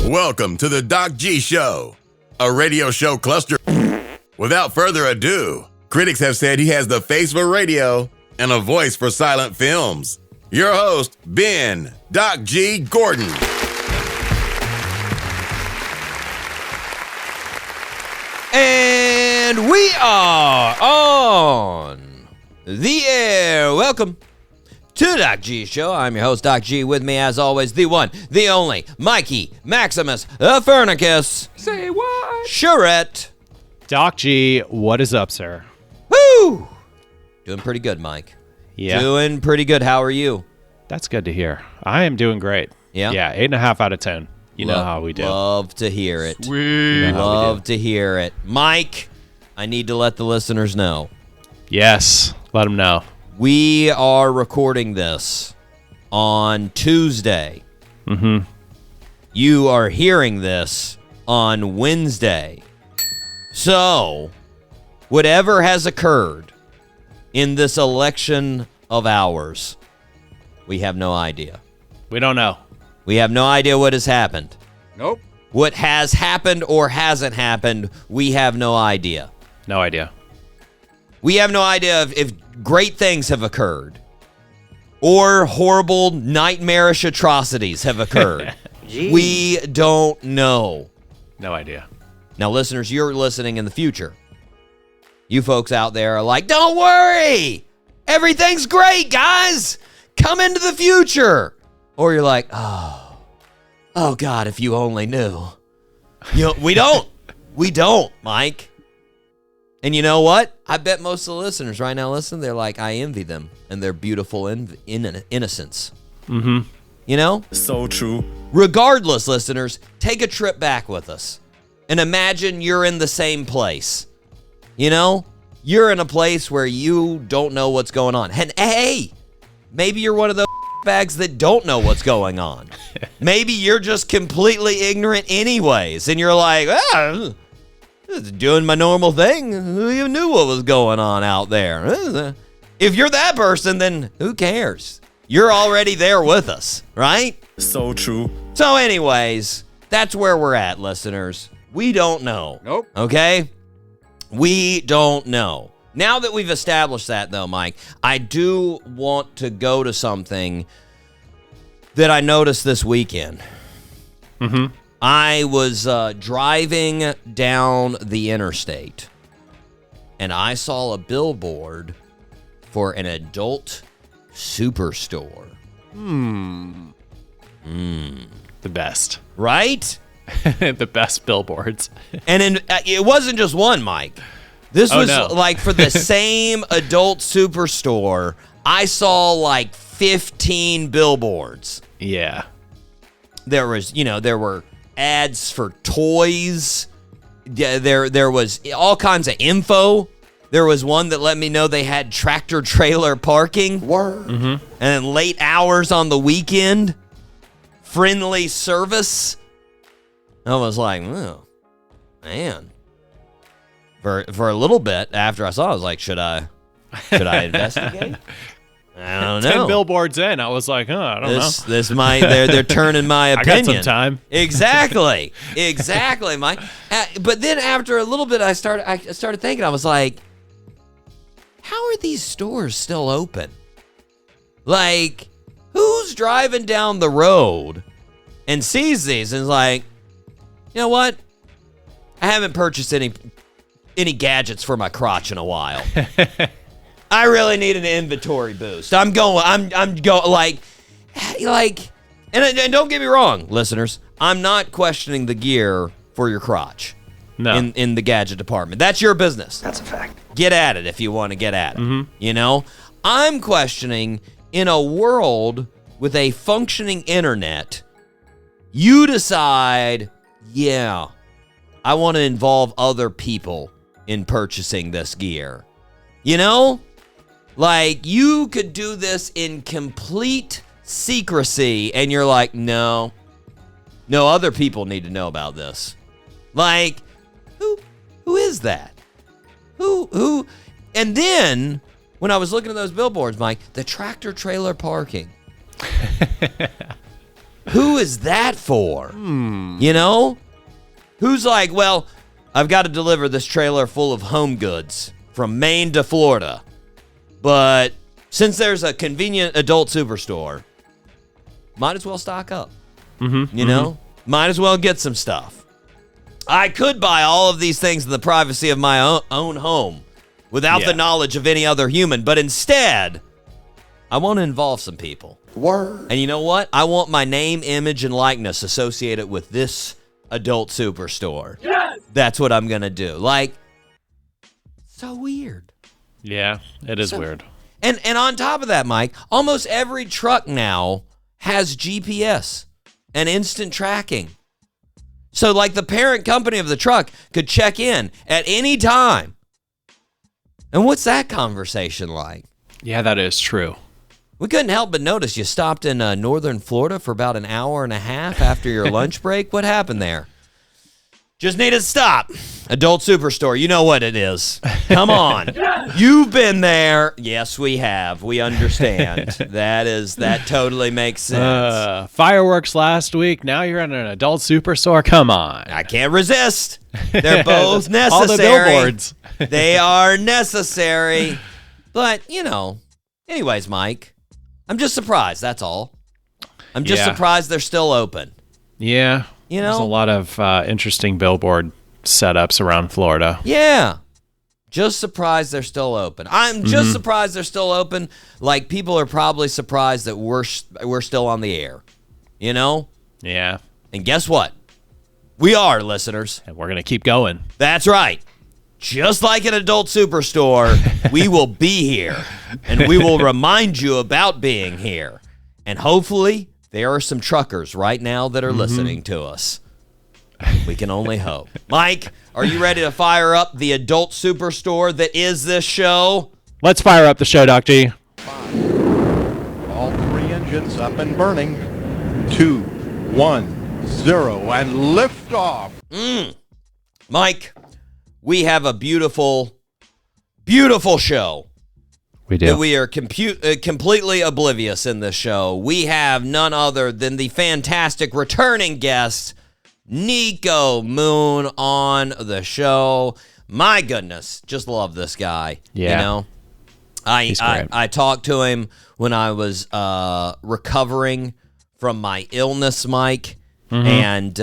Welcome to the Doc G Show, a radio show cluster. Without further ado, critics have said he has the face for radio and a voice for silent films. Your host, Ben Doc G. Gordon. And we are on the air. Welcome to the Doc G Show. I'm your host, Doc G. With me, as always, the one, the only, Mikey Maximus Fernicus. Say what? Charette. Doc G, what is up, sir? Woo! Doing pretty good, Mike. Yeah. Doing pretty good. How are you? That's good to hear. I am doing great. Yeah? Yeah, 8.5 out of 10. You know how we do. Love to hear it. Sweet. You know how we Love to hear it. Mike, I need to let the listeners know. Yes, let them know. We are recording this on Tuesday. Mm-hmm. You are hearing this on Wednesday. So, whatever has occurred in this election of ours, we have no idea. We don't know. We have no idea what has happened. Nope. What has happened or hasn't happened, we have no idea. No idea. We have no idea if great things have occurred or horrible, nightmarish atrocities have occurred. We don't know. No idea. Now, listeners, you're listening in the future. You folks out there are like, don't worry. Everything's great, guys. Come into the future. Or you're like, oh God, if you only knew. You know, we don't, Mike. And you know what? I bet most of the listeners right now listen, they're like, I envy them and their beautiful innocence. Mm-hmm. You know? So true. Regardless, listeners, take a trip back with us and imagine you're in the same place. You know? You're in a place where you don't know what's going on. And hey, maybe you're one of those bags that don't know what's going on. Maybe you're just completely ignorant anyways, and you're like, just doing my normal thing. Who even knew what was going on out there? If you're that person, then who cares? You're already there with us, right? So true. So anyways, that's where we're at, listeners. We don't know. Nope. Okay? We don't know. Now that we've established that, though, Mike, I do want to go to something that I noticed this weekend. Mm-hmm. I was driving down the interstate, and I saw a billboard for an adult superstore. The best. Right? The best billboards. And it wasn't just one, Mike. This was like for the same adult superstore, I saw like 15 billboards. Yeah. There were ads for toys. Yeah, there was all kinds of info. There was one that let me know they had tractor trailer parking. Word. Mm-hmm. And then late hours on the weekend. Friendly service. I was like, oh, man. For a little bit after I saw it, I was like, should I investigate? I don't know. 10 billboards in, I was like, I don't know. This might, they're turning my opinion. I got some time. Exactly, Mike. But then after a little bit, I started thinking, I was like, how are these stores still open? Like, who's driving down the road and sees these and is like, you know what? I haven't purchased any gadgets for my crotch in a while. I really need an inventory boost. I'm going like, and don't get me wrong, listeners. I'm not questioning the gear for your crotch. No. In the gadget department. That's your business. That's a fact. Get at it if you want to get at it. Mm-hmm. You know? I'm questioning, in a world with a functioning internet, you decide, yeah, I want to involve other people in purchasing this gear. You know? Like, you could do this in complete secrecy, and you're like, no, other people need to know about this. Like, who is that? Who? And then, when I was looking at those billboards, Mike, the tractor trailer parking. Who is that for? You know? Who's like, well, I've got to deliver this trailer full of home goods from Maine to Florida. But since there's a convenient adult superstore, might as well stock up. You know? Might as well get some stuff. I could buy all of these things in the privacy of my own home without the knowledge of any other human. But instead, I want to involve some people. Word. And you know what? I want my name, image, and likeness associated with this adult superstore. Yes! That's what I'm going to do. Like, so weird. Yeah, it is weird. And on top of that, Mike, almost every truck now has GPS and instant tracking. So, like, the parent company of the truck could check in at any time. And what's that conversation like? Yeah, that is true. We couldn't help but notice you stopped in northern Florida for about an hour and a half after your lunch break. What happened there? Just needed to stop. Adult Superstore, you know what it is. Come on. You've been there. Yes, we have. We understand. That totally makes sense. Fireworks last week. Now you're in an adult superstore. Come on. I can't resist. They're both necessary. All the billboards. They are necessary. But, you know, anyways, Mike, I'm just surprised. That's all. I'm just surprised they're still open. Yeah. You know? There's a lot of interesting billboard setups around Florida. Yeah. Just surprised they're still open. I'm just surprised they're still open. Like, people are probably surprised that we're still on the air. You know? Yeah. And guess what? We are, listeners. And we're going to keep going. That's right. Just like an adult superstore, we will be here. And we will remind you about being here. And hopefully, there are some truckers right now that are listening to us. We can only hope. Mike, are you ready to fire up the adult superstore that is this show? Let's fire up the show, Doc G. 5. All 3 engines up and burning. 2, 1, 0, and lift off. Mike, we have a beautiful, beautiful show. We do. That we are completely oblivious in this show. We have none other than the fantastic returning guest, Niko Moon, on the show. My goodness, just love this guy. Yeah. You know, I talked to him when I was recovering from my illness, Mike, and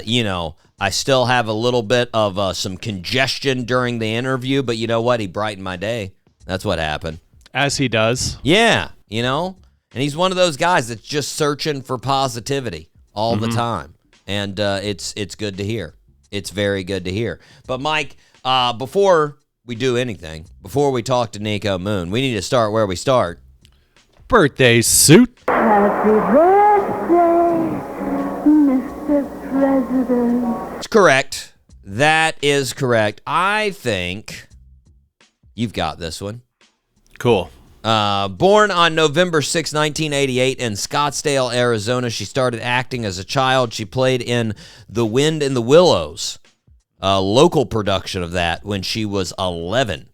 you know, I still have a little bit of some congestion during the interview, but you know what? He brightened my day. That's what happened. As he does. Yeah, you know? And he's one of those guys that's just searching for positivity all the time. And it's good to hear. It's very good to hear. But, Mike, before we do anything, before we talk to Niko Moon, we need to start where we start. Birthday suit. Happy birthday, Mr. President. It's correct. That is correct. I think you've got this one. Cool. Born on November 6, 1988 in Scottsdale, Arizona, she started acting as a child. She played in The Wind in the Willows, a local production of that, when she was 11.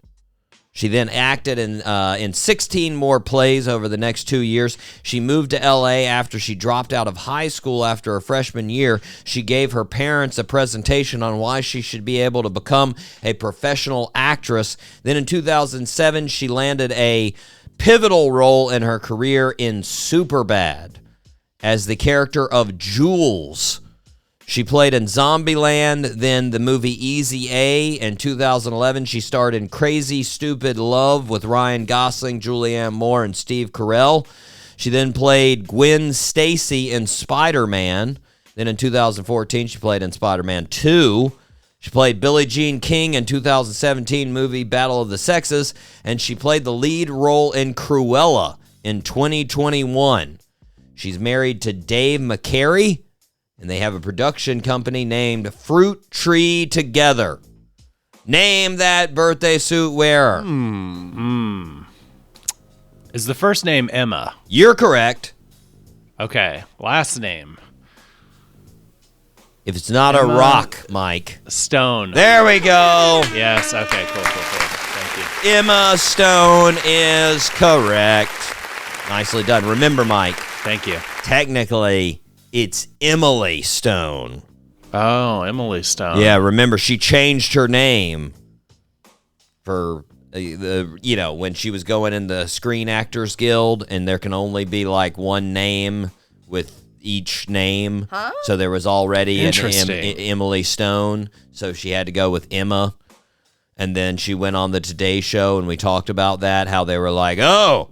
She then acted in 16 more plays over the next 2 years. She moved to L.A. after she dropped out of high school after her freshman year. She gave her parents a presentation on why she should be able to become a professional actress. Then in 2007, she landed a pivotal role in her career in Superbad as the character of Jules. She played in Zombieland, then the movie Easy A. In 2011, she starred in Crazy Stupid Love with Ryan Gosling, Julianne Moore, and Steve Carell. She then played Gwen Stacy in Spider-Man. Then in 2014, she played in Spider-Man 2. She played Billie Jean King in 2017 movie Battle of the Sexes, and she played the lead role in Cruella in 2021. She's married to Dave McCary, and they have a production company named Fruit Tree Together. Name that birthday suit wearer. Is the first name Emma? You're correct. Okay. Last name If it's not Emma a rock, Mike. Stone. There we go. Yes. Okay. Cool. Thank you. Emma Stone is correct. Nicely done. Remember, Mike, Thank you. technically, It's Emily Stone. Oh, Emily Stone. Yeah, remember she changed her name for when she was going in the Screen Actors Guild, and there can only be like one name with each name. Huh? So there was already an Emily Stone, so she had to go with Emma. And then she went on the Today Show, and we talked about that, how they were like, oh,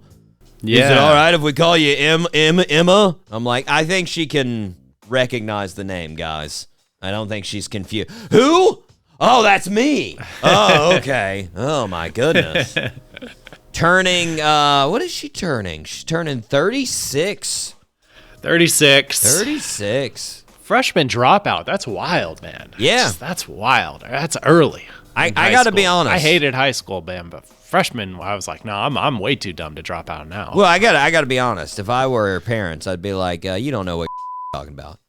yeah. Is it all right if we call you Emma? I'm like, I think she can recognize the name, guys. I don't think she's confused. Who? Oh, that's me. Oh, okay. Oh, my goodness. Turning, what is she turning? She's turning 36. 36. Freshman dropout. That's wild, man. Yeah. That's wild. That's early. I got to be honest. I hated high school, man, but freshman, I was like, no, I'm way too dumb to drop out now. Well, I got to be honest. If I were her parents, I'd be like, you don't know what you're talking about.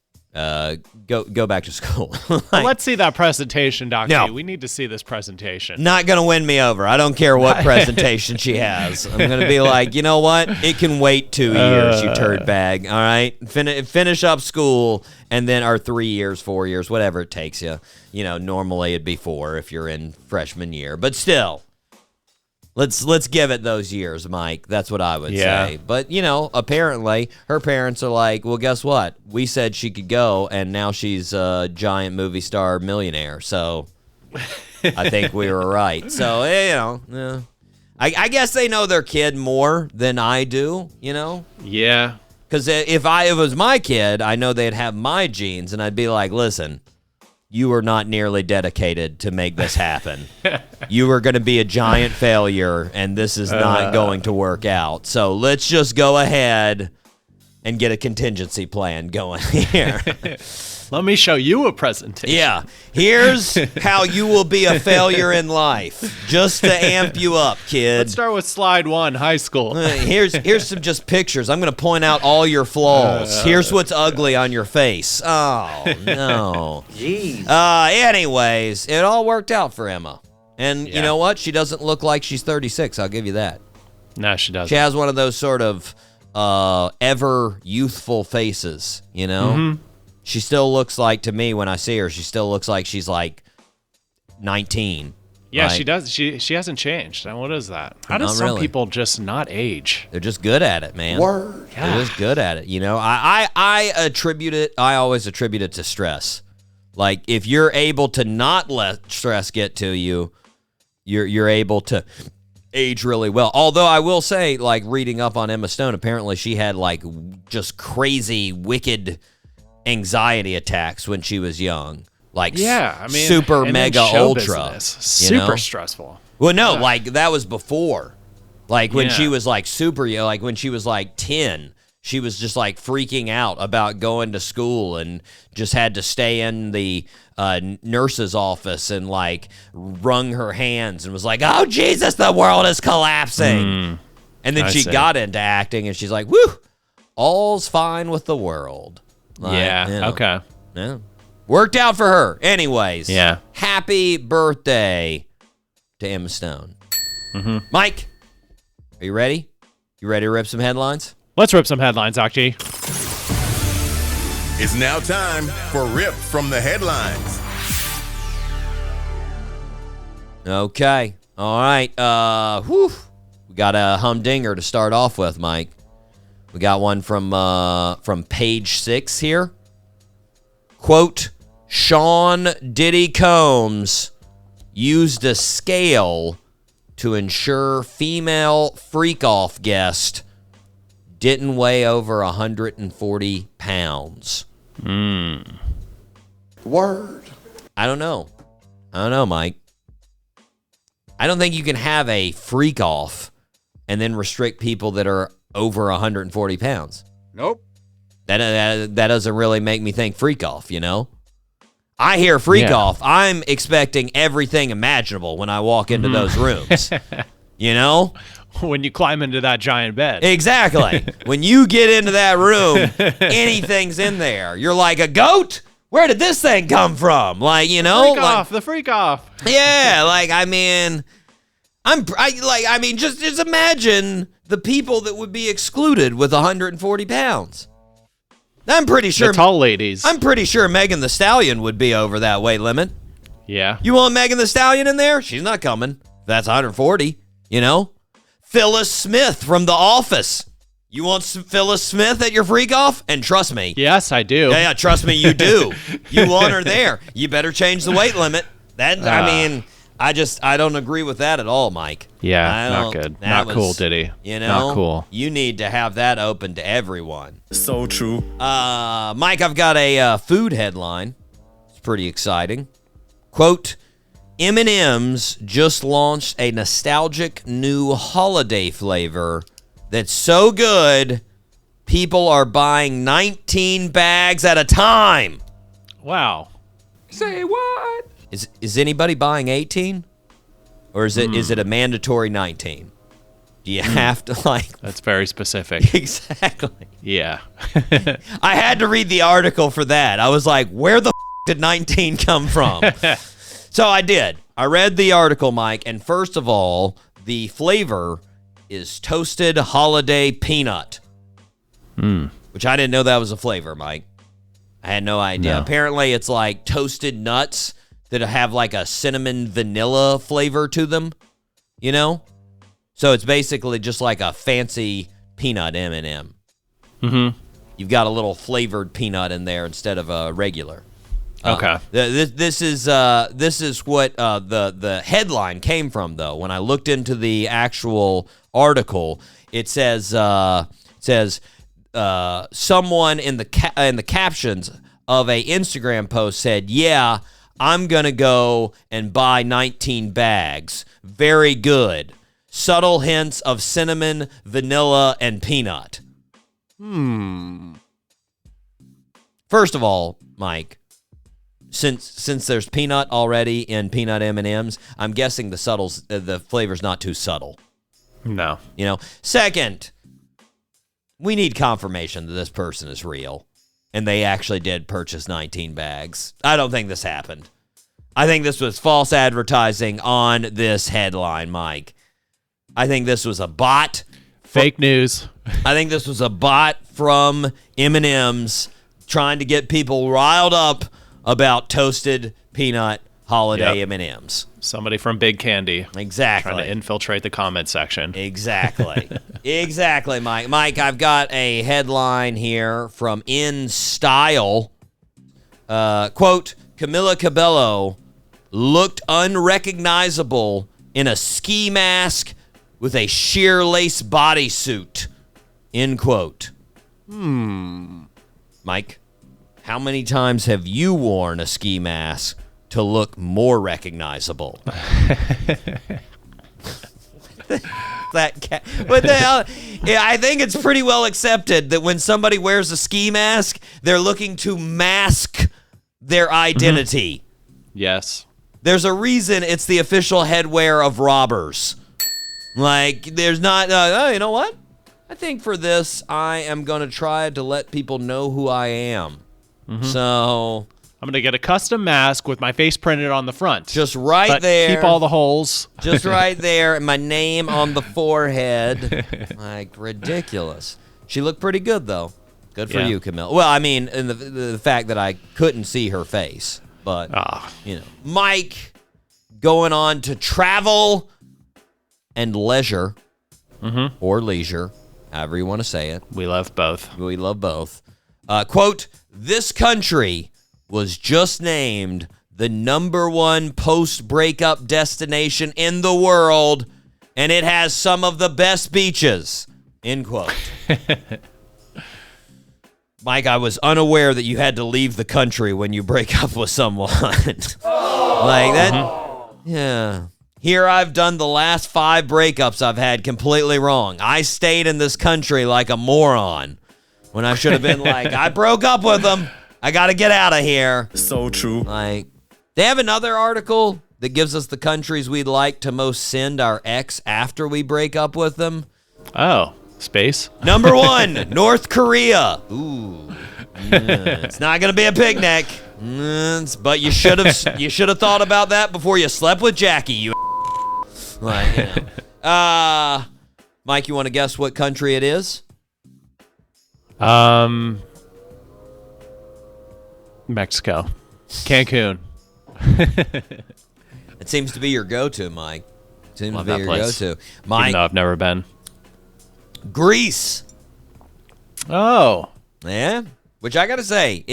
Go back to school. Well, let's see that presentation, Dr. No. We need to see this presentation. Not going to win me over. I don't care what presentation she has. I'm going to be like, you know what? It can wait 2 years, you turd bag. All right? Finish up school, and then, or 3 years, 4 years, whatever it takes you. Normally it'd be 4 if you're in freshman year. But still, let's give it those years, Mike. That's what I would say. But, apparently her parents are like, well, guess what? We said she could go, and now she's a giant movie star millionaire. So I think we were right. So, I guess they know their kid more than I do, Yeah. Because if it was my kid, I know they'd have my genes, and I'd be like, listen, you are not nearly dedicated to make this happen. You are going to be a giant failure, and this is not going to work out. So let's just go ahead and get a contingency plan going here. Let me show you a presentation. Yeah. Here's how you will be a failure in life, just to amp you up, kid. Let's start with slide 1, high school. Here's some just pictures. I'm going to point out all your flaws. Here's what's ugly on your face. Oh, no. Jeez. Anyways, it all worked out for Emma. And you know what? She doesn't look like she's 36. I'll give you that. No, she doesn't. She has one of those sort of ever youthful faces, Mm-hmm. She still looks like, to me, when I see her, she still looks like she's like 19. Yeah, right? she does. She hasn't changed. Now, what is that? How does some people just not age? They're just good at it, man. Word. Yeah. They're just good at it. I attribute it. I always attribute it to stress. Like, if you're able to not let stress get to you, you're able to age really well. Although I will say, like, reading up on Emma Stone, apparently she had like just crazy, wicked anxiety attacks when she was young. Like, super mega ultra. Super stressful. Well, no, like that was before. Like when she was like super, like when she was like 10, she was just like freaking out about going to school and just had to stay in the nurse's office and like wrung her hands and was like, oh, Jesus, the world is collapsing. And then she got into acting and she's like, whew, all's fine with the world. Like, okay. Yeah. Worked out for her. Anyways. Yeah. Happy birthday to Emma Stone. Mm-hmm. Mike, are you ready? You ready to rip some headlines? Let's rip some headlines, Doc G. It's now time for Rip from the Headlines. Okay. All right. We got a humdinger to start off with, Mike. We got one from page 6 here. Quote, Sean Diddy Combs used a scale to ensure female freak-off guest didn't weigh over 140 pounds. Word. I don't know, Mike. I don't think you can have a freak-off and then restrict people that are over 140 pounds. Nope. That doesn't really make me think freak off, I hear freak off. I'm expecting everything imaginable when I walk into those rooms. When you climb into that giant bed. Exactly. When you get into that room, anything's in there. You're like, a goat? Where did this thing come from? Like, The freak off. Yeah, like, just imagine the people that would be excluded with 140 pounds. I'm pretty sure The tall ladies. I'm pretty sure Megan the Stallion would be over that weight limit. Yeah. You want Megan the Stallion in there? She's not coming. That's 140, you know? Phyllis Smith from The Office. You want Phyllis Smith at your freak off? And trust me. Yes, I do. Yeah, trust me, you do. You want her there. You better change the weight limit. I don't agree with that at all, Mike. Yeah, not good. Not cool, Diddy. You know, not cool. You need to have that open to everyone. So true. Mike, I've got a food headline. It's pretty exciting. Quote, M&M's just launched a nostalgic new holiday flavor that's so good, people are buying 19 bags at a time. Wow. Say what? Is anybody buying 18? Or is it a mandatory 19? Do you have to That's very specific. Exactly. Yeah. I had to read the article for that. I was like, where the did 19 come from? So I did. I read the article, Mike, and first of all, the flavor is toasted holiday peanut. Which I didn't know that was a flavor, Mike. I had no idea. No. Apparently, it's like toasted nuts that have like a cinnamon vanilla flavor to them, you know? So it's basically just like a fancy peanut M&M. Mm-hmm. You've got a little flavored peanut in there instead of a regular. Okay. This is what the headline came from, though. When I looked into the actual article, it says someone in the captions of a Instagram post said, "Yeah, I'm gonna go and buy 19 bags. Very good. Subtle hints of cinnamon, vanilla, and peanut." First of all, Mike, since there's peanut already in peanut M&Ms, I'm guessing the flavor's not too subtle. No. You know. Second, we need confirmation that this person is real and they actually did purchase 19 bags. I don't think this happened. I think this was false advertising on this headline, Mike. I think this was a bot. Fake news. I think this was a bot from M&M's trying to get people riled up about toasted peanut holiday M&Ms. Somebody from Big Candy. Exactly. Trying to infiltrate the comment section. Exactly. Exactly, Mike. Mike, I've got a headline here from In Style. Quote, Camila Cabello looked unrecognizable in a ski mask with a sheer lace bodysuit. End quote. Mike, how many times have you worn a ski mask to look more recognizable? What the hell? Yeah, I think it's pretty well accepted that when somebody wears a ski mask, they're looking to mask their identity. Yes. There's a reason it's the official headwear of robbers. Like, there's not, oh, you know what? I think for this, I am going to try to let people know who I am. So I'm going to get a custom mask with my face printed on the front. just right but there. keep all the holes. Just right there, and my name on the forehead. Like, ridiculous. She looked pretty good, though. Good for Yeah. you, Camille. Well, I mean, in the fact that I couldn't see her face. But, you know. Mike, going on to travel and leisure, or leisure, however you want to say it. We love both. We love both. Quote, this country was just named the #1 post-breakup destination in the world, and it has some of the best beaches. End quote. Mike, I was unaware that you had to leave the country when you break up with someone. Like that. Yeah. Here I've done the last 5 breakups I've had completely wrong. I stayed in this country like a moron when I should have been like, I broke up with them. I got to get out of here. So true. Like, they have another article that gives us the countries we'd like to most send our ex after we break up with them. Oh, space? #1, North Korea. Ooh. It's not going to be a picnic. But you should have thought about that before you slept with Jackie, you like, you know. Mike, you want to guess what country it is? Mexico. Cancun. It seems to be your go-to, Mike. Seems Love to be that your place. go-to. Even Mike, though I've never been. Greece. Oh. Yeah. Which I gotta say,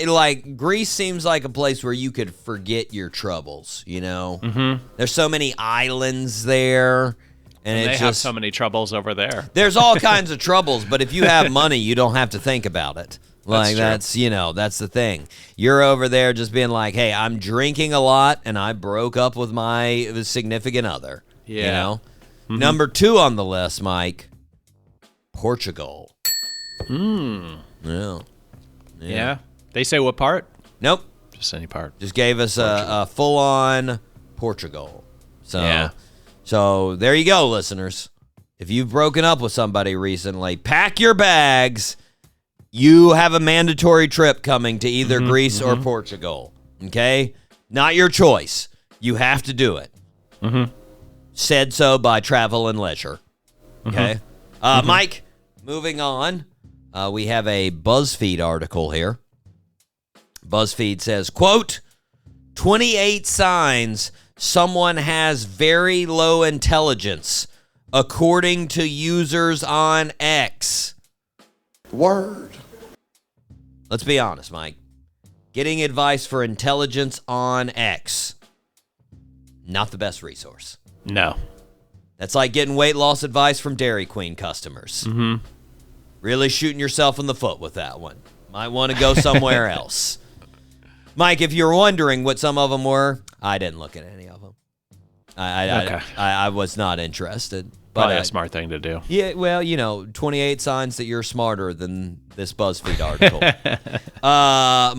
like Greece seems like a place where you could forget your troubles. You know, There's so many islands there, and They it's have just so many troubles over there. there's all kinds of troubles. But if you have money, you don't have to think about it. Like that's the thing. You're over there just being like, hey, I'm drinking a lot, and I broke up with my significant other. Yeah. You know, Number 2 on the list, Mike. Portugal. Yeah. Yeah. They say what part? Nope. Just any part. Just gave us a full-on Portugal. So, Yeah. So there you go, listeners. If you've broken up with somebody recently, pack your bags. You have a mandatory trip coming to either Greece or Portugal. Okay? Not your choice. You have to do it. Said so by Travel and Leisure. Okay? Mike, moving on. We have a BuzzFeed article here. BuzzFeed says, quote, 28 signs someone has very low intelligence, according to users on X. Word. Let's be honest, Mike. Getting advice for intelligence on X, not the best resource. No. That's like getting weight loss advice from Dairy Queen customers. Really shooting yourself in the foot with that one. Might want to go somewhere else. Mike, if you're wondering what some of them were, I didn't look at any of them. I was not interested. But Probably a smart thing to do. Yeah, well, 28 signs that you're smarter than this BuzzFeed article.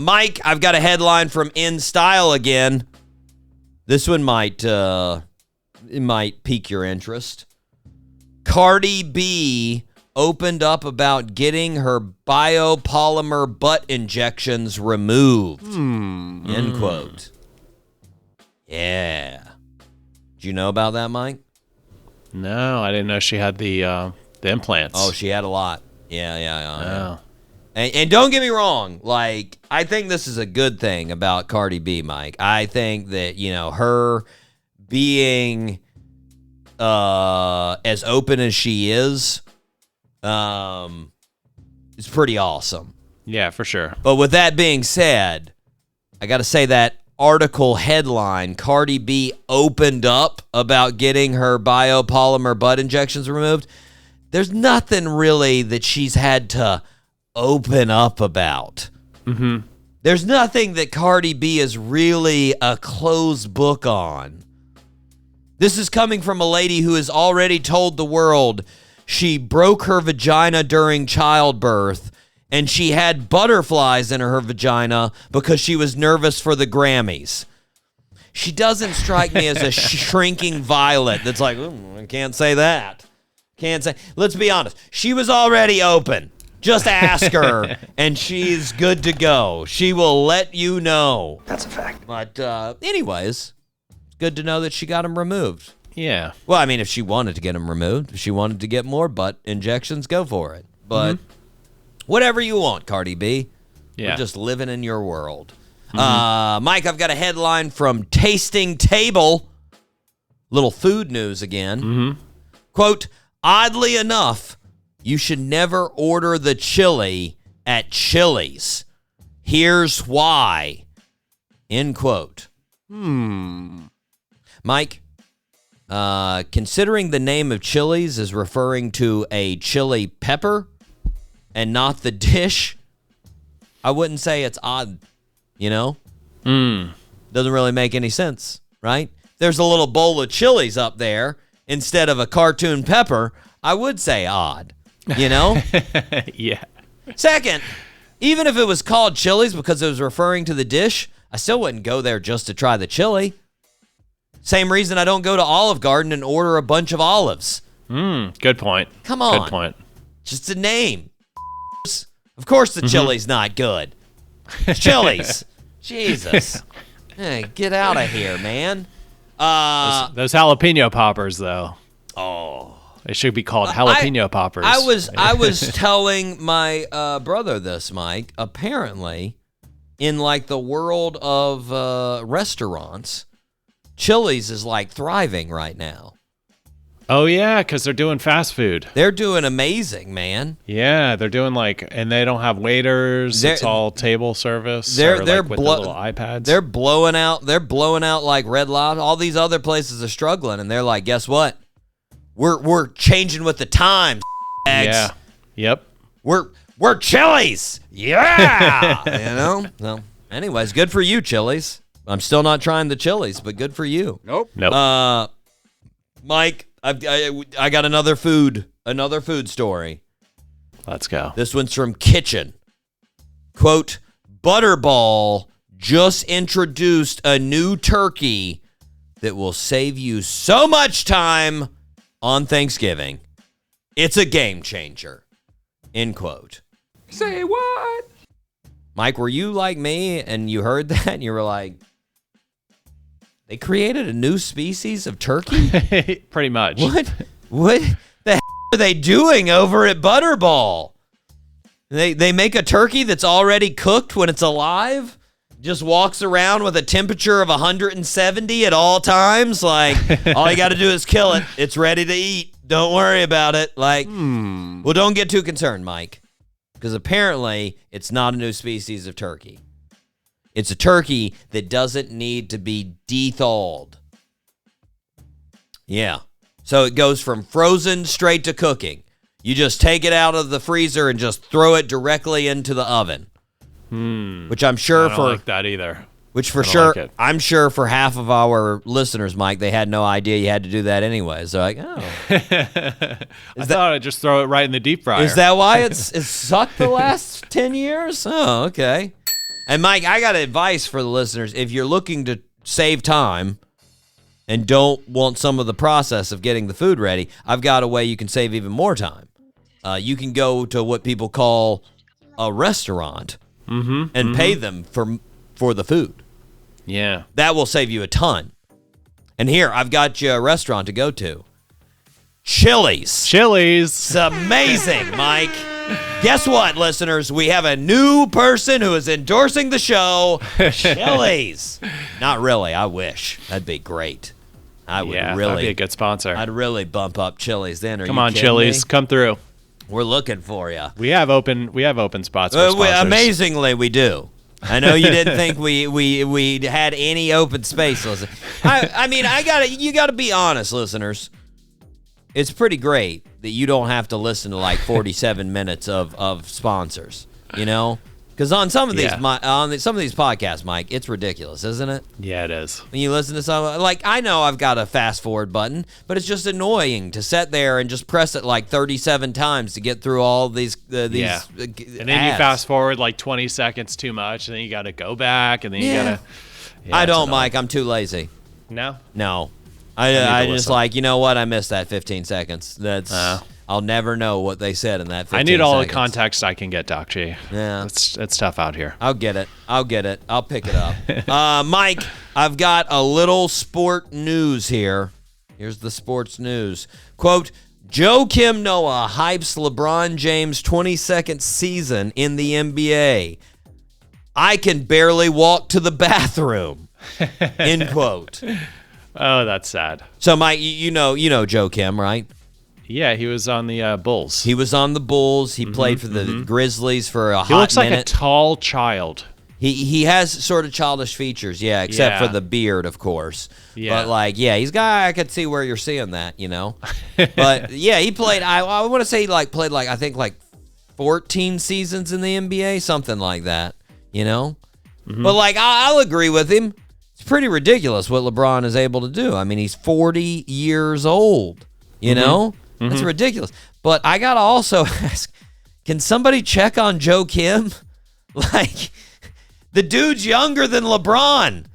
Mike, I've got a headline from In Style again. This one might pique your interest. Cardi B opened up about getting her biopolymer butt injections removed. End quote. Yeah. Do you know about that, Mike? No, I didn't know she had the implants. Oh, she had a lot. Yeah. Oh. And don't get me wrong, like, I think this is a good thing about Cardi B, Mike. I think that, her being as open as she is pretty awesome. Yeah, for sure. But with that being said, I got to say that article headline, Cardi B opened up about getting her biopolymer butt injections removed. There's nothing really that she's had to open up about. There's nothing that Cardi B is really a closed book on. This is coming from a lady who has already told the world she broke her vagina during childbirth and she had butterflies in her vagina because she was nervous for the Grammys. She doesn't strike me as a shrinking violet that's like, I can't say that. Let's be honest. She was already open. Just ask her, and she's good to go. She will let you know. That's a fact. But anyways, it's good to know that she got them removed. Yeah. Well, I mean, if she wanted to get them removed, if she wanted to get more butt injections, go for it. But whatever you want, Cardi B. Yeah. We're just living in your world. Mike, I've got a headline from Tasting Table. Little food news again. Quote, oddly enough, you should never order the chili at Chili's. Here's why. End quote. Mike, considering the name of Chili's is referring to a chili pepper and not the dish, I wouldn't say it's odd, Doesn't really make any sense, right? There's a little bowl of chilies up there instead of a cartoon pepper. I would say odd, Yeah. Second, even if it was called Chili's because it was referring to the dish, I still wouldn't go there just to try the chili. Same reason I don't go to Olive Garden and order a bunch of olives. Good point. Come on. Good point. Just a name. Of course the chili's not good. It's Chili's. Jesus. Hey, get out of here, man. Those jalapeno poppers, though. Oh. They should be called jalapeno poppers. I was telling my brother this, Mike. Apparently, in like the world of restaurants, Chili's is like thriving right now. Oh, yeah, because they're doing fast food. They're doing amazing, man. Yeah, they're doing and they don't have waiters. It's all table service. They're with the little iPads. They're blowing out like Red Lobster. All these other places are struggling, and they're like, guess what? We're changing with the times. Yeah. Yep. We're Chili's. Yeah. So, anyways, good for you, Chili's. I'm still not trying the Chili's, but good for you. Nope. Mike, I got another food story. Let's go. This one's from Kitchen. Quote, Butterball just introduced a new turkey that will save you so much time on Thanksgiving. It's a game changer. End quote. Say what? Mike, were you like me and you heard that and you were like, they created a new species of turkey? Pretty much. What the hell are they doing over at Butterball? They make a turkey that's already cooked when it's alive? Just walks around with a temperature of 170 at all times? Like, all you got to do is kill it. It's ready to eat. Don't worry about it. Like, well, don't get too concerned, Mike, because apparently it's not a new species of turkey. It's a turkey that doesn't need to be de-thawed. Yeah. So it goes from frozen straight to cooking. You just take it out of the freezer and just throw it directly into the oven. Which I'm sure I don't like that either. Which for sure, I'm sure for half of our listeners, Mike, they had no idea you had to do that anyway. So like, oh. I thought I'd just throw it right in the deep fryer. Is that why it's sucked the last 10 years? Oh, okay. And Mike, I got advice for the listeners. If you're looking to save time and don't want some of the process of getting the food ready, I've got a way you can save even more time. You can go to what people call a restaurant and pay them for the food. Yeah. That will save you a ton. And here, I've got you a restaurant to go to. Chili's. It's amazing, Mike. Guess what, listeners? We have a new person who is endorsing the show. Chili's. Not really. I wish. That'd be great. I would really. That'd be a good sponsor. I'd really bump up Chili's then. Come on, Chili's. Come through. We're looking for you. We have open spots for sponsors. Amazingly, we do. I know you didn't think we had any open space. Listen, I mean, you gotta be honest, listeners. It's pretty great that you don't have to listen to like 47 minutes of sponsors, you know? Because on some of these some of these podcasts, Mike, it's ridiculous, isn't it? Yeah, it is. When you listen to some, like, I know I've got a fast forward button, but it's just annoying to sit there and just press it like 37 times to get through all these and then ads. You fast forward like 20 seconds too much, and then you got to go back, and then you got to. I don't, Mike. I'm too lazy. No. I just like, you know what? I missed that 15 seconds. That's I'll never know what they said in that 15 seconds. I need all the context I can get, Doc G. Yeah. It's tough out here. I'll get it. I'll pick it up. Mike, I've got a little sport news here. Here's the sports news. Quote, Joakim Noah hypes LeBron James' 22nd season in the NBA. I can barely walk to the bathroom. End quote. Oh, that's sad. So, Mike, you know Joakim, right? Yeah, he was on the Bulls. He was on the Bulls. He played for the Grizzlies for a hot minute. He looks like a tall child. He has sort of childish features, except for the beard, of course. Yeah. But, I could see where you're seeing that, you know? But, he played, I want to say he played I think 14 seasons in the NBA, something like that, you know? But, I'll agree with him. It's pretty ridiculous what LeBron is able to do. I mean, he's 40 years old, you know? That's ridiculous. But I got to also ask, can somebody check on Joakim? The dude's younger than LeBron.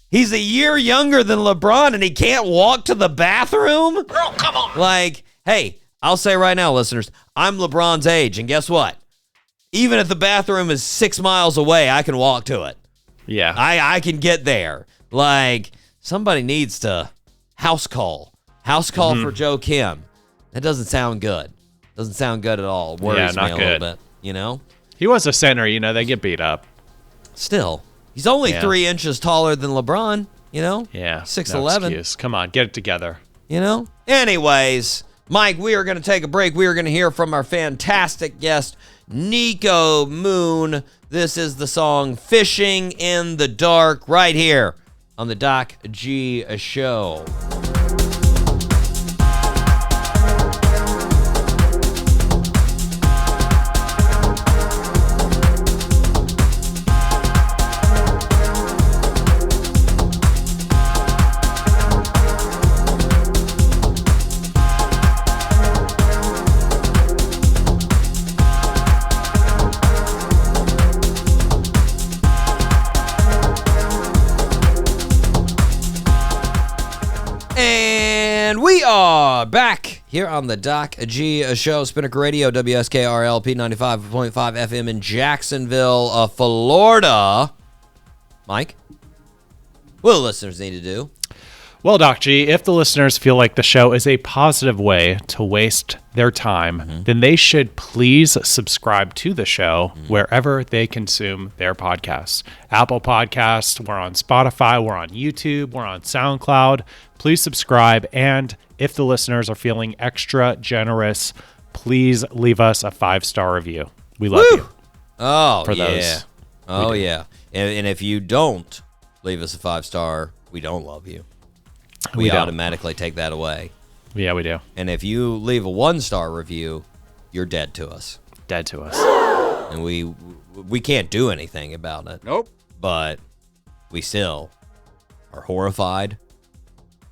He's a year younger than LeBron, and he can't walk to the bathroom? Oh, come on. Hey, I'll say right now, listeners, I'm LeBron's age, and guess what? Even if the bathroom is 6 miles away, I can walk to it. Yeah. I can get there. Somebody needs to house call for Joakim. That doesn't sound good. Doesn't sound good at all. Worries me a little bit, you know? He was a center, they get beat up. Still, he's only Yeah. 3 inches taller than LeBron, you know? Yeah. 6'11". No excuse. Come on, get it together. You know? Anyways, Mike, we are going to take a break. We are going to hear from our fantastic guest, Niko Moon. This is the song Fishing in the Dark right here on the Doc G Show. And we are back here on the Doc G Show, Spinnaker Radio, WSKRLP 95.5 FM in Jacksonville, Florida. Mike, what do listeners need to do? Well, Doc G, if the listeners feel like the show is a positive way to waste their time, then they should please subscribe to the show wherever they consume their podcasts. Apple Podcasts, we're on Spotify, we're on YouTube, we're on SoundCloud. Please subscribe, and if the listeners are feeling extra generous, please leave us a 5-star review. We love you. Oh, For yeah. those. Oh, yeah. And if you don't leave us a 5-star, we don't love you. We don't. automatically take that away. Yeah, we do. And if you leave a 1-star review, you're dead to us. Dead to us. And we can't do anything about it. Nope. But we still are horrified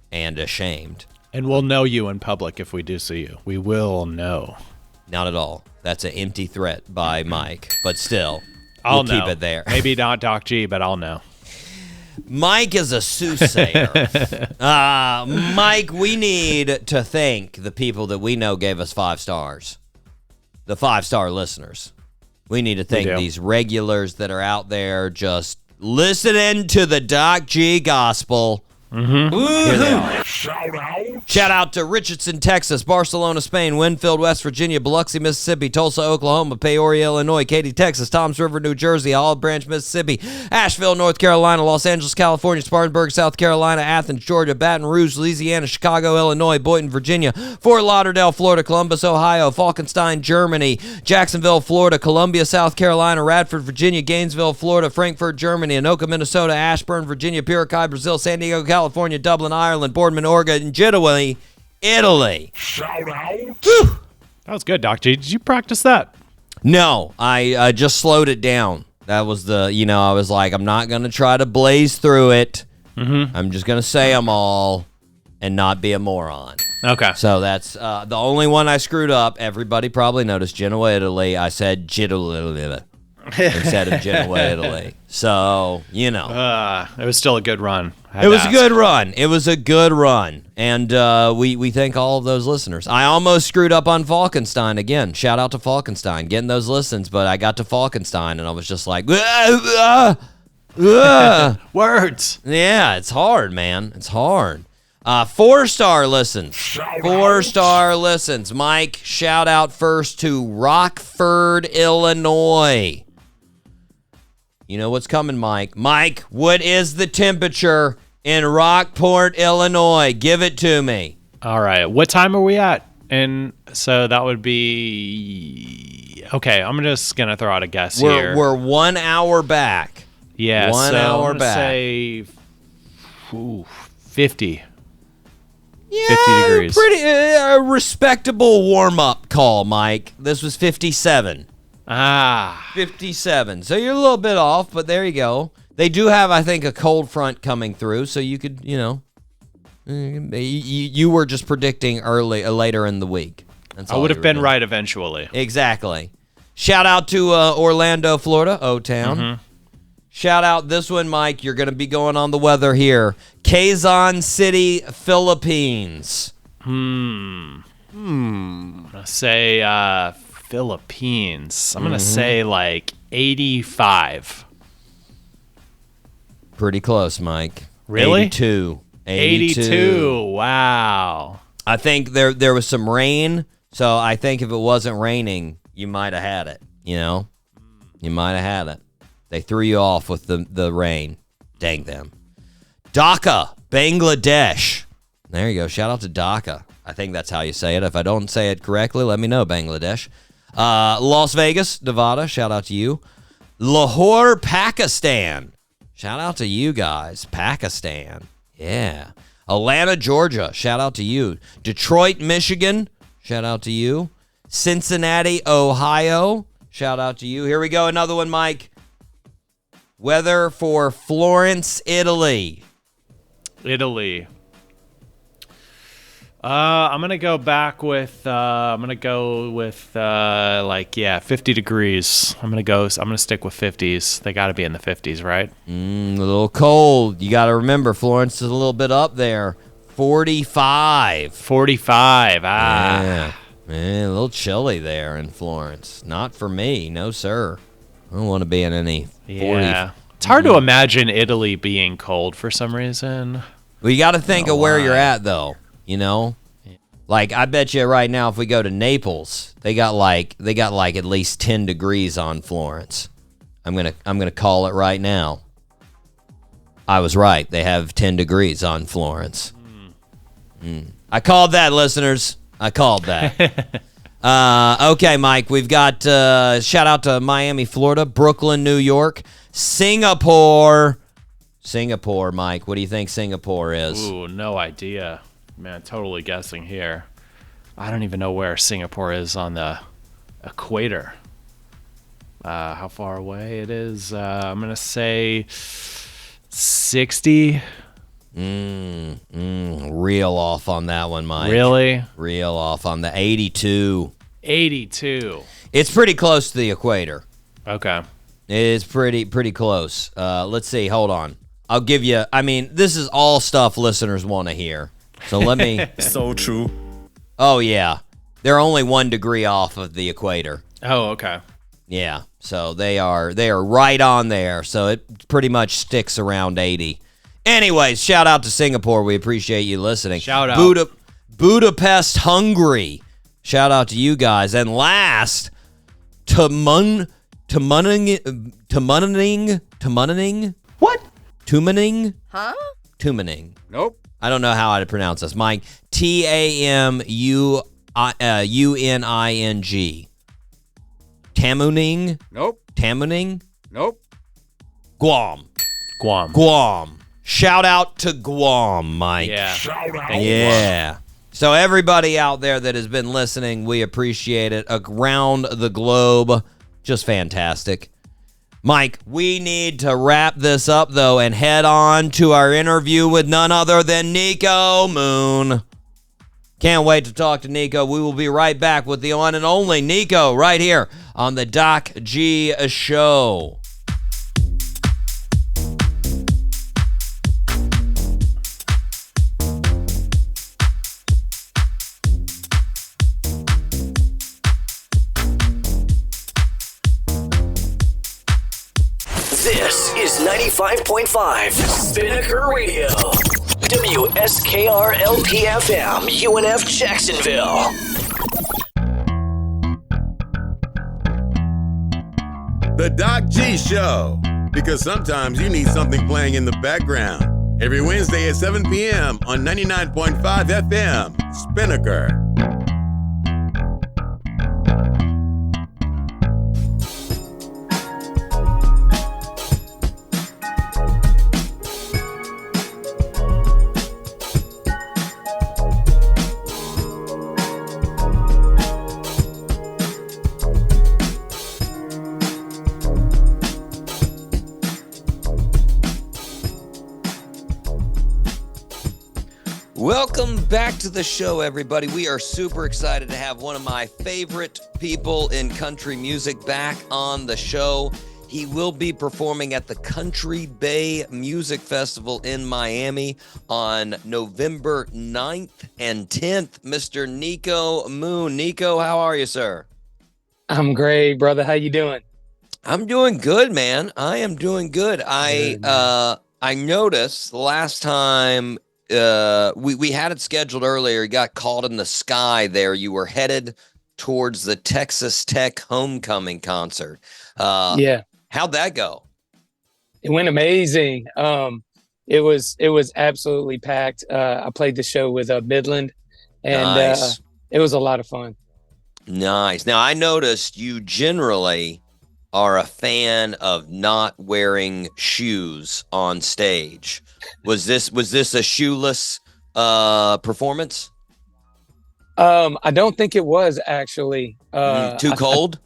and ashamed. And we'll know you in public if we do see you. We will know. Not at all. That's an empty threat by Mike. But still, I'll we'll keep know. it there. Maybe not Doc G, but I'll know. Mike is a soothsayer. Mike, we need to thank the people that we know gave us 5 stars. The 5-star listeners. We need to thank do. these regulars that are out there just listening to the Doc G gospel. Here they are. Shout out to Richardson, Texas, Barcelona, Spain, Winfield, West Virginia, Biloxi, Mississippi, Tulsa, Oklahoma, Peoria, Illinois, Katy, Texas, Toms River, New Jersey, Olive Branch, Mississippi, Asheville, North Carolina, Los Angeles, California, Spartanburg, South Carolina, Athens, Georgia, Baton Rouge, Louisiana, Chicago, Illinois, Boynton, Virginia, Fort Lauderdale, Florida, Columbus, Ohio, Falkenstein, Germany, Jacksonville, Florida, Columbia, South Carolina, Radford, Virginia, Gainesville, Florida, Frankfurt, Germany, Anoka, Minnesota, Ashburn, Virginia, Piracai, Brazil, San Diego, California, Dublin, Ireland, Boardman, Oregon, and Genoa, Italy. That was good, Doc G. Did you practice that? No, I just slowed it down. That was I was like, I'm not going to try to blaze through it. I'm just going to say them all and not be a moron. Okay. So that's the only one I screwed up. Everybody probably noticed Genoa, Italy. I said Genoa instead of Genoa, Italy. So, It was still a good run. It was a good run. It was a good run. And we thank all of those listeners. I almost screwed up on Falkenstein again. Shout out to Falkenstein. Getting those listens, but I got to Falkenstein, and I was just like, Words. yeah, it's hard, man. It's hard. 4-star listens. 4-star listens. Mike, shout out first to Rockford, Illinois. You know what's coming, Mike. Mike, what is the temperature in Rockport, Illinois? Give it to me. All right. What time are we at? And so that would be... Okay, I'm just going to throw out a guess here. We're 1 hour back. Yeah, 1 so hour I'm gonna back. say 50. Yeah, 50 degrees. Pretty respectable warm-up call, Mike. This was 57. 57. So you're a little bit off, but there you go. They do have, I think, a cold front coming through, so you could, you were just predicting later in the week. That's I all would you have were been doing. right eventually. Exactly. Shout out to Orlando, Florida, O-Town. Shout out this one, Mike. You're going to be going on the weather here. Quezon City, Philippines. I'm going to say Philippines. I'm going to say like 85. Pretty close, Mike. Really? 82. 82. Wow. I think there was some rain, so I think if it wasn't raining, you might have had it, You might have had it. They threw you off with the rain. Dang them. Dhaka, Bangladesh. There you go. Shout out to Dhaka. I think that's how you say it. If I don't say it correctly, let me know, Bangladesh. Las Vegas, Nevada. Shout out to you. Lahore, Pakistan. Shout out to you guys. Pakistan. Yeah. Atlanta, Georgia. Shout out to you. Detroit, Michigan. Shout out to you. Cincinnati, Ohio. Shout out to you. Here we go. Another one, Mike. Weather for Florence, Italy. Italy. I'm gonna go back with 50 degrees. I'm gonna stick with 50s. They got to be in the 50s, right? A little cold. You got to remember, Florence is a little bit up there. 45. 45. Yeah. Man, a little chilly there in Florence. Not for me, no sir. I don't want to be in any 40. Yeah. It's hard to imagine Italy being cold for some reason. Well, you got to think of where you're at, though. You know, like I bet you right now, if we go to Naples, they got like at least 10 degrees on Florence. I'm gonna call it right now. I was right. They have 10 degrees on Florence. I called that, listeners. I called that. Okay, Mike. We've got shout out to Miami, Florida, Brooklyn, New York, Singapore. Singapore, Mike. What do you think Singapore is? Ooh, no idea. Man, totally guessing here. I don't even know where Singapore is on the equator. How far away it is? I'm going to say 60. Real off on that one, Mike. Really? Real off on the 82. 82. It's pretty close to the equator. Okay. It is pretty close. Let's see. Hold on. I'll give you, I mean, this is all stuff listeners want to hear. So let me. So true. Oh, yeah. They're only 1 degree off of the equator. Oh, okay. Yeah. So they are right on there. So it pretty much sticks around 80. Anyways, shout out to Singapore. We appreciate you listening. Shout out. Budapest, Hungary. Shout out to you guys. And last, Tumaning. What? Tumaning? Huh? Tumaning. Nope. I don't know how to pronounce this, Mike. Tamuning. Tamuning? Nope. Tamuning? Nope. Guam. Shout out to Guam, Mike. Yeah. Yeah. So everybody out there that has been listening, we appreciate it. Around the globe, just fantastic. Mike, we need to wrap this up, though, and head on to our interview with none other than Niko Moon. Can't wait to talk to Niko. We will be right back with the one and only Niko right here on the Doc G Show. This is 95.5 Spinnaker Radio. WSKR-LP-FM, UNF Jacksonville. The Doc G Show. Because sometimes you need something playing in the background. Every Wednesday at 7 p.m. on 99.5 FM, Spinnaker. Welcome back to the show, everybody. We are super excited to have one of my favorite people in country music back on the show. He will be performing at the Country Bay Music Festival in Miami on November 9th and 10th. Mr. Niko Moon. Niko, how are you, sir? I'm great, brother. How you doing? I'm doing good, man. I am doing good. I noticed the last time we had it scheduled earlier. You got caught in the sky there. You were headed towards the Texas Tech homecoming concert. Yeah. How'd that go? It went amazing. It was absolutely packed. I played the show with Midland, and Nice. it was a lot of fun. Nice. Now, I noticed you generally are a fan of not wearing shoes on stage. Was this a shoeless performance? I don't think it was actually. Too cold?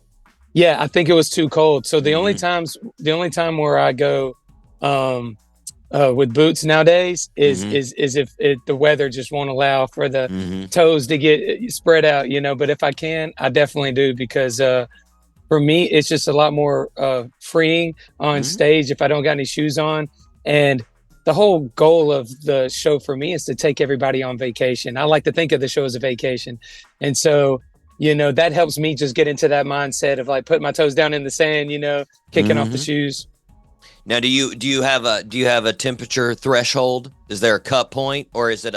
Yeah, I think it was too cold. So the only Mm-hmm. time where I go with boots nowadays is if the weather just won't allow for the Mm-hmm. toes to get spread out, But if I can, I definitely do, because for me, it's just a lot more freeing on stage if I don't got any shoes on. And the whole goal of the show for me is to take everybody on vacation. I like to think of the show as a vacation. And so, that helps me just get into that mindset of like putting my toes down in the sand, kicking off the shoes. Now, do you have a temperature threshold? Is there a cut point, or is it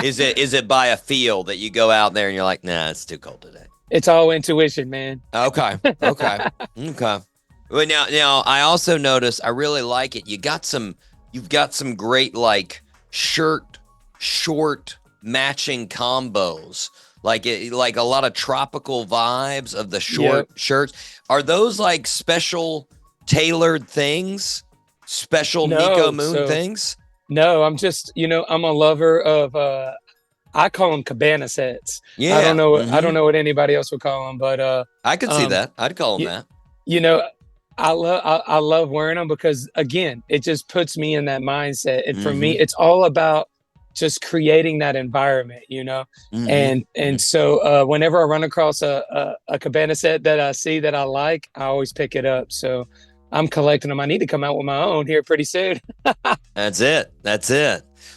is it by a feel that you go out there and you're like, nah, it's too cold today? It's all intuition, man. Okay. Well, now I also noticed, I really like it. You've got some great like short matching combos. Like a lot of tropical vibes of the short shirts. Are those like special tailored things? Special Niko Moon things? No, I'm just, I'm a lover of I call them cabana sets. Yeah. I don't know I don't know what anybody else would call them, but I could see that. I'd call them that. I love wearing them because, again, it just puts me in that mindset. And for me, it's all about just creating that environment, and so whenever I run across a cabana set that I see that I like, I always pick it up. So I'm collecting them. I need to come out with my own here pretty soon. That's it.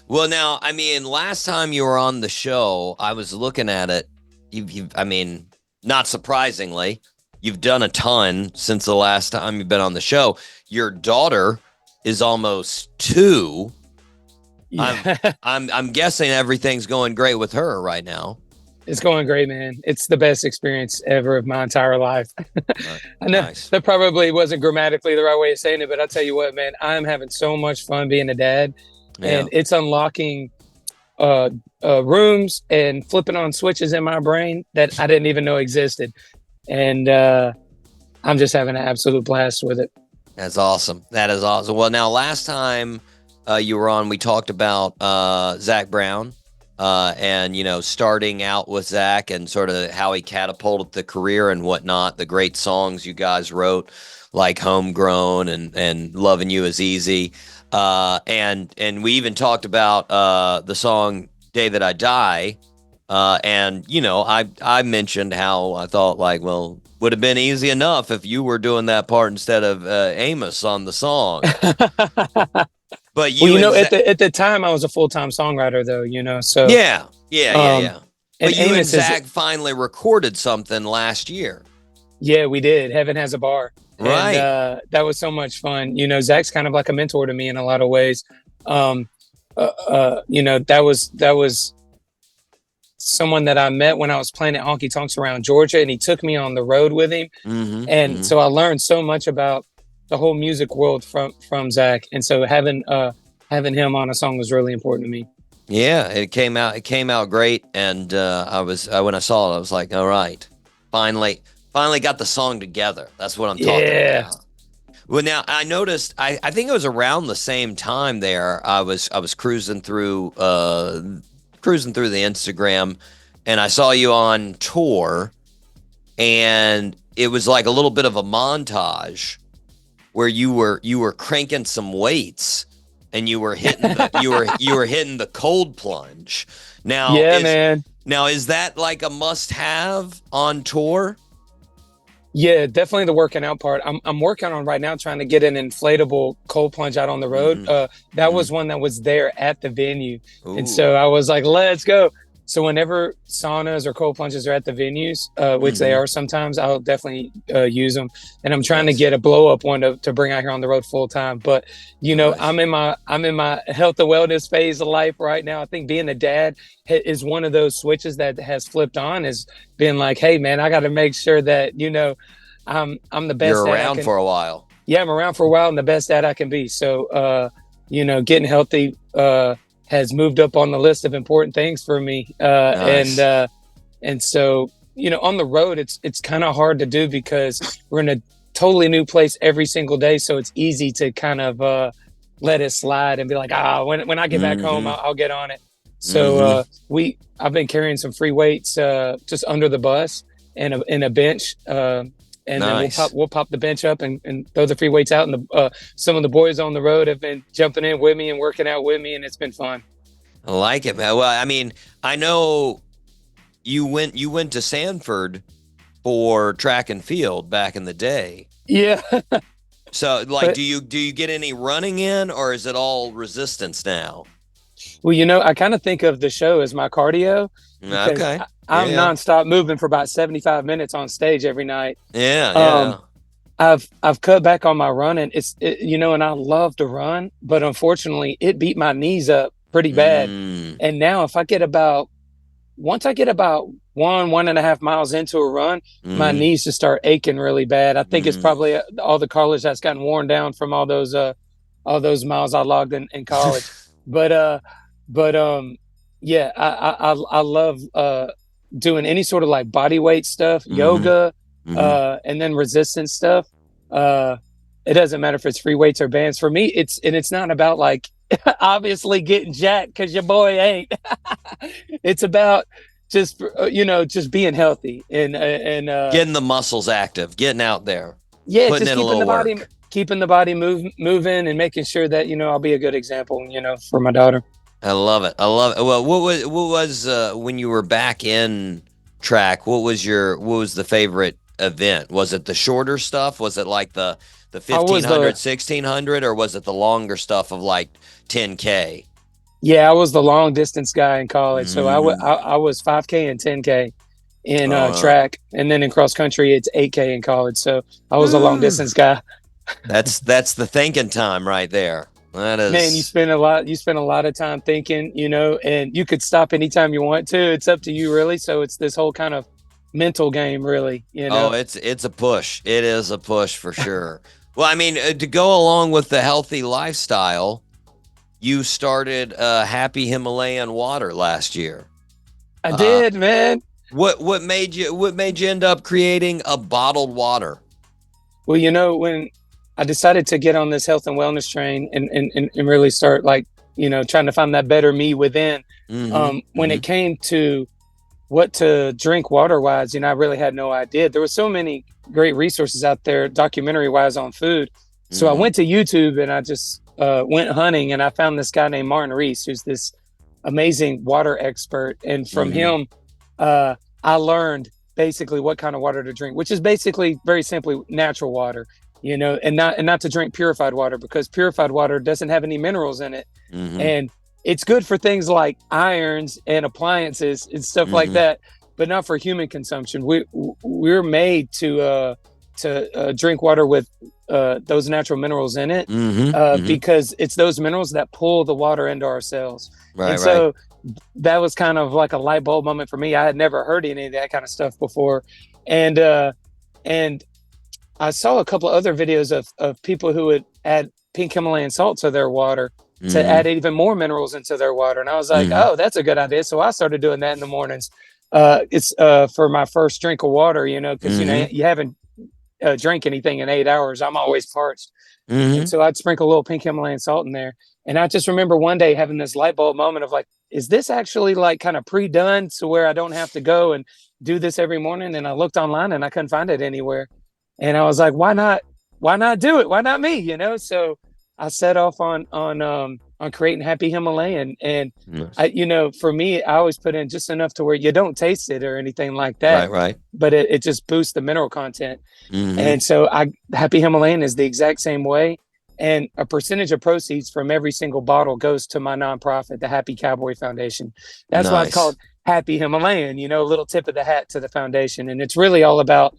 Well, now, I mean, last time you were on the show, I was looking at it. I mean, not surprisingly, you've done a ton since the last time you've been on the show. Your daughter is almost 2. Yeah. I'm guessing everything's going great with her right now. It's going great, man. It's the best experience ever of my entire life. I know that probably wasn't grammatically the right way of saying it, but I'll tell you what, man, I'm having so much fun being a dad, and it's unlocking rooms and flipping on switches in my brain that I didn't even know existed. And I'm just having an absolute blast with it. That's awesome. That is awesome. Well, now, last time you were on, we talked about Zac Brown and, starting out with Zac and sort of how he catapulted the career and whatnot, the great songs you guys wrote, like Homegrown and Loving You Is Easy. And we even talked about the song Day That I Die. And, I mentioned how I thought, like, well, would have been easy enough if you were doing that part instead of Amos on the song. But at the time I was a full-time songwriter, though, so yeah. And But you Amos and Zac finally recorded something last year. Yeah, we did. Heaven Has a Bar. Right. And, that was so much fun. Zac's kind of like a mentor to me in a lot of ways. That was someone that I met when I was playing at honky tonks around Georgia, and he took me on the road with him. So I learned so much about the whole music world from Zac. And so having him on a song was really important to me. Yeah, it came out great. And when I saw it, I was like, all right, finally got the song together. That's what I'm talking about. Well, now I noticed, I think it was around the same time there, I was cruising through the Instagram, and I saw you on tour, and it was like a little bit of a montage where you were cranking some weights, and you were hitting the cold plunge. Now, man. Now, is that like a must-have on tour? Yeah, definitely the working out part. I'm working on right now trying to get an inflatable cold plunge out on the road. That was one that was there at the venue. Ooh. And so I was like, let's go. So whenever saunas or cold plunges are at the venues, which they are sometimes, I'll definitely use them. And I'm trying to get a blow up one to bring out here on the road full time. But I'm in my health and wellness phase of life right now. I think being a dad is one of those switches that has flipped on, is being like, hey man, I got to make sure that I'm the best. You're around for a while. Yeah, I'm around for a while and the best dad I can be. So, getting healthy has moved up on the list of important things for me. Nice. And so, on the road, it's kind of hard to do because we're in a totally new place every single day. So it's easy to kind of let it slide and be like, when I get back home, I'll get on it. So I've been carrying some free weights just under the bus and a bench. And Nice. then we'll pop the bench up and throw the free weights out. And some of the boys on the road have been jumping in with me and working out with me, and it's been fun. I like it, man. Well, I mean, I know you went to Sanford for track and field back in the day. Yeah. So, like, do you get any running in, or is it all resistance now? Well, I kind of think of the show as my cardio. Okay. I'm nonstop moving for about 75 minutes on stage every night. Yeah. I've cut back on my running. And I love to run, but unfortunately it beat my knees up pretty bad. And now once I get about 1.5 miles into a run, my knees just start aching really bad. I think it's probably all the cartilage that's gotten worn down from all those miles I logged in college. I love doing any sort of like body weight stuff, yoga, and then resistance stuff. It doesn't matter if it's free weights or bands. For me, it's not about like obviously getting jacked, because your boy ain't. It's about just being healthy and getting the muscles active, getting out there. Yeah, putting just in a little work. keeping the body moving and making sure that I'll be a good example for my daughter. I love it. Well, what was when you were back in track? What was the favorite event? Was it the shorter stuff? Was it like the 1500, 1600, or was it the longer stuff of like 10K? Yeah, I was the long distance guy in college. So I was 5K and 10K in track, and then in cross country it's 8K in college. So I was a long distance guy. That's the thinking time right there. That is, man, you spend a lot of time thinking, and you could stop anytime you want to. It's up to you, really. So it's this whole kind of mental game, really. Oh, it's a push. It is a push for sure. Well, I mean, to go along with the healthy lifestyle, you started Happy Himalayan water last year. I did, man. What made you end up creating a bottled water? Well, when I decided to get on this health and wellness train and really start trying to find that better me within. When it came to what to drink water wise, I really had no idea. There were so many great resources out there, documentary wise, on food. So I went to YouTube and I just went hunting, and I found this guy named Martin Reese, who's this amazing water expert. And from him, I learned basically what kind of water to drink, which is basically very simply natural water. And not to drink purified water, because purified water doesn't have any minerals in it. And it's good for things like irons and appliances and stuff like that, but not for human consumption. We're made to drink water with those natural minerals in it, because it's those minerals that pull the water into our cells. So that was kind of like a light bulb moment for me. I had never heard any of that kind of stuff before. And I saw a couple of other videos of people who would add pink Himalayan salt to their water to add even more minerals into their water. And I was like, oh, that's a good idea. So I started doing that in the mornings. It's for my first drink of water, because, you haven't drank anything in 8 hours. I'm always parched. And so I'd sprinkle a little pink Himalayan salt in there. And I just remember one day having this light bulb moment of like, is this actually like kind of pre-done to where I don't have to go and do this every morning? And I looked online and I couldn't find it anywhere. And I was like, why not do it? Why not me? So I set off on creating Happy Himalayan. And for me, I always put in just enough to where you don't taste it or anything like that. Right. But it just boosts the mineral content. And so Happy Himalayan is the exact same way. And a percentage of proceeds from every single bottle goes to my nonprofit, the Happy Cowboy Foundation. That's why it's called Happy Himalayan, a little tip of the hat to the foundation. And it's really all about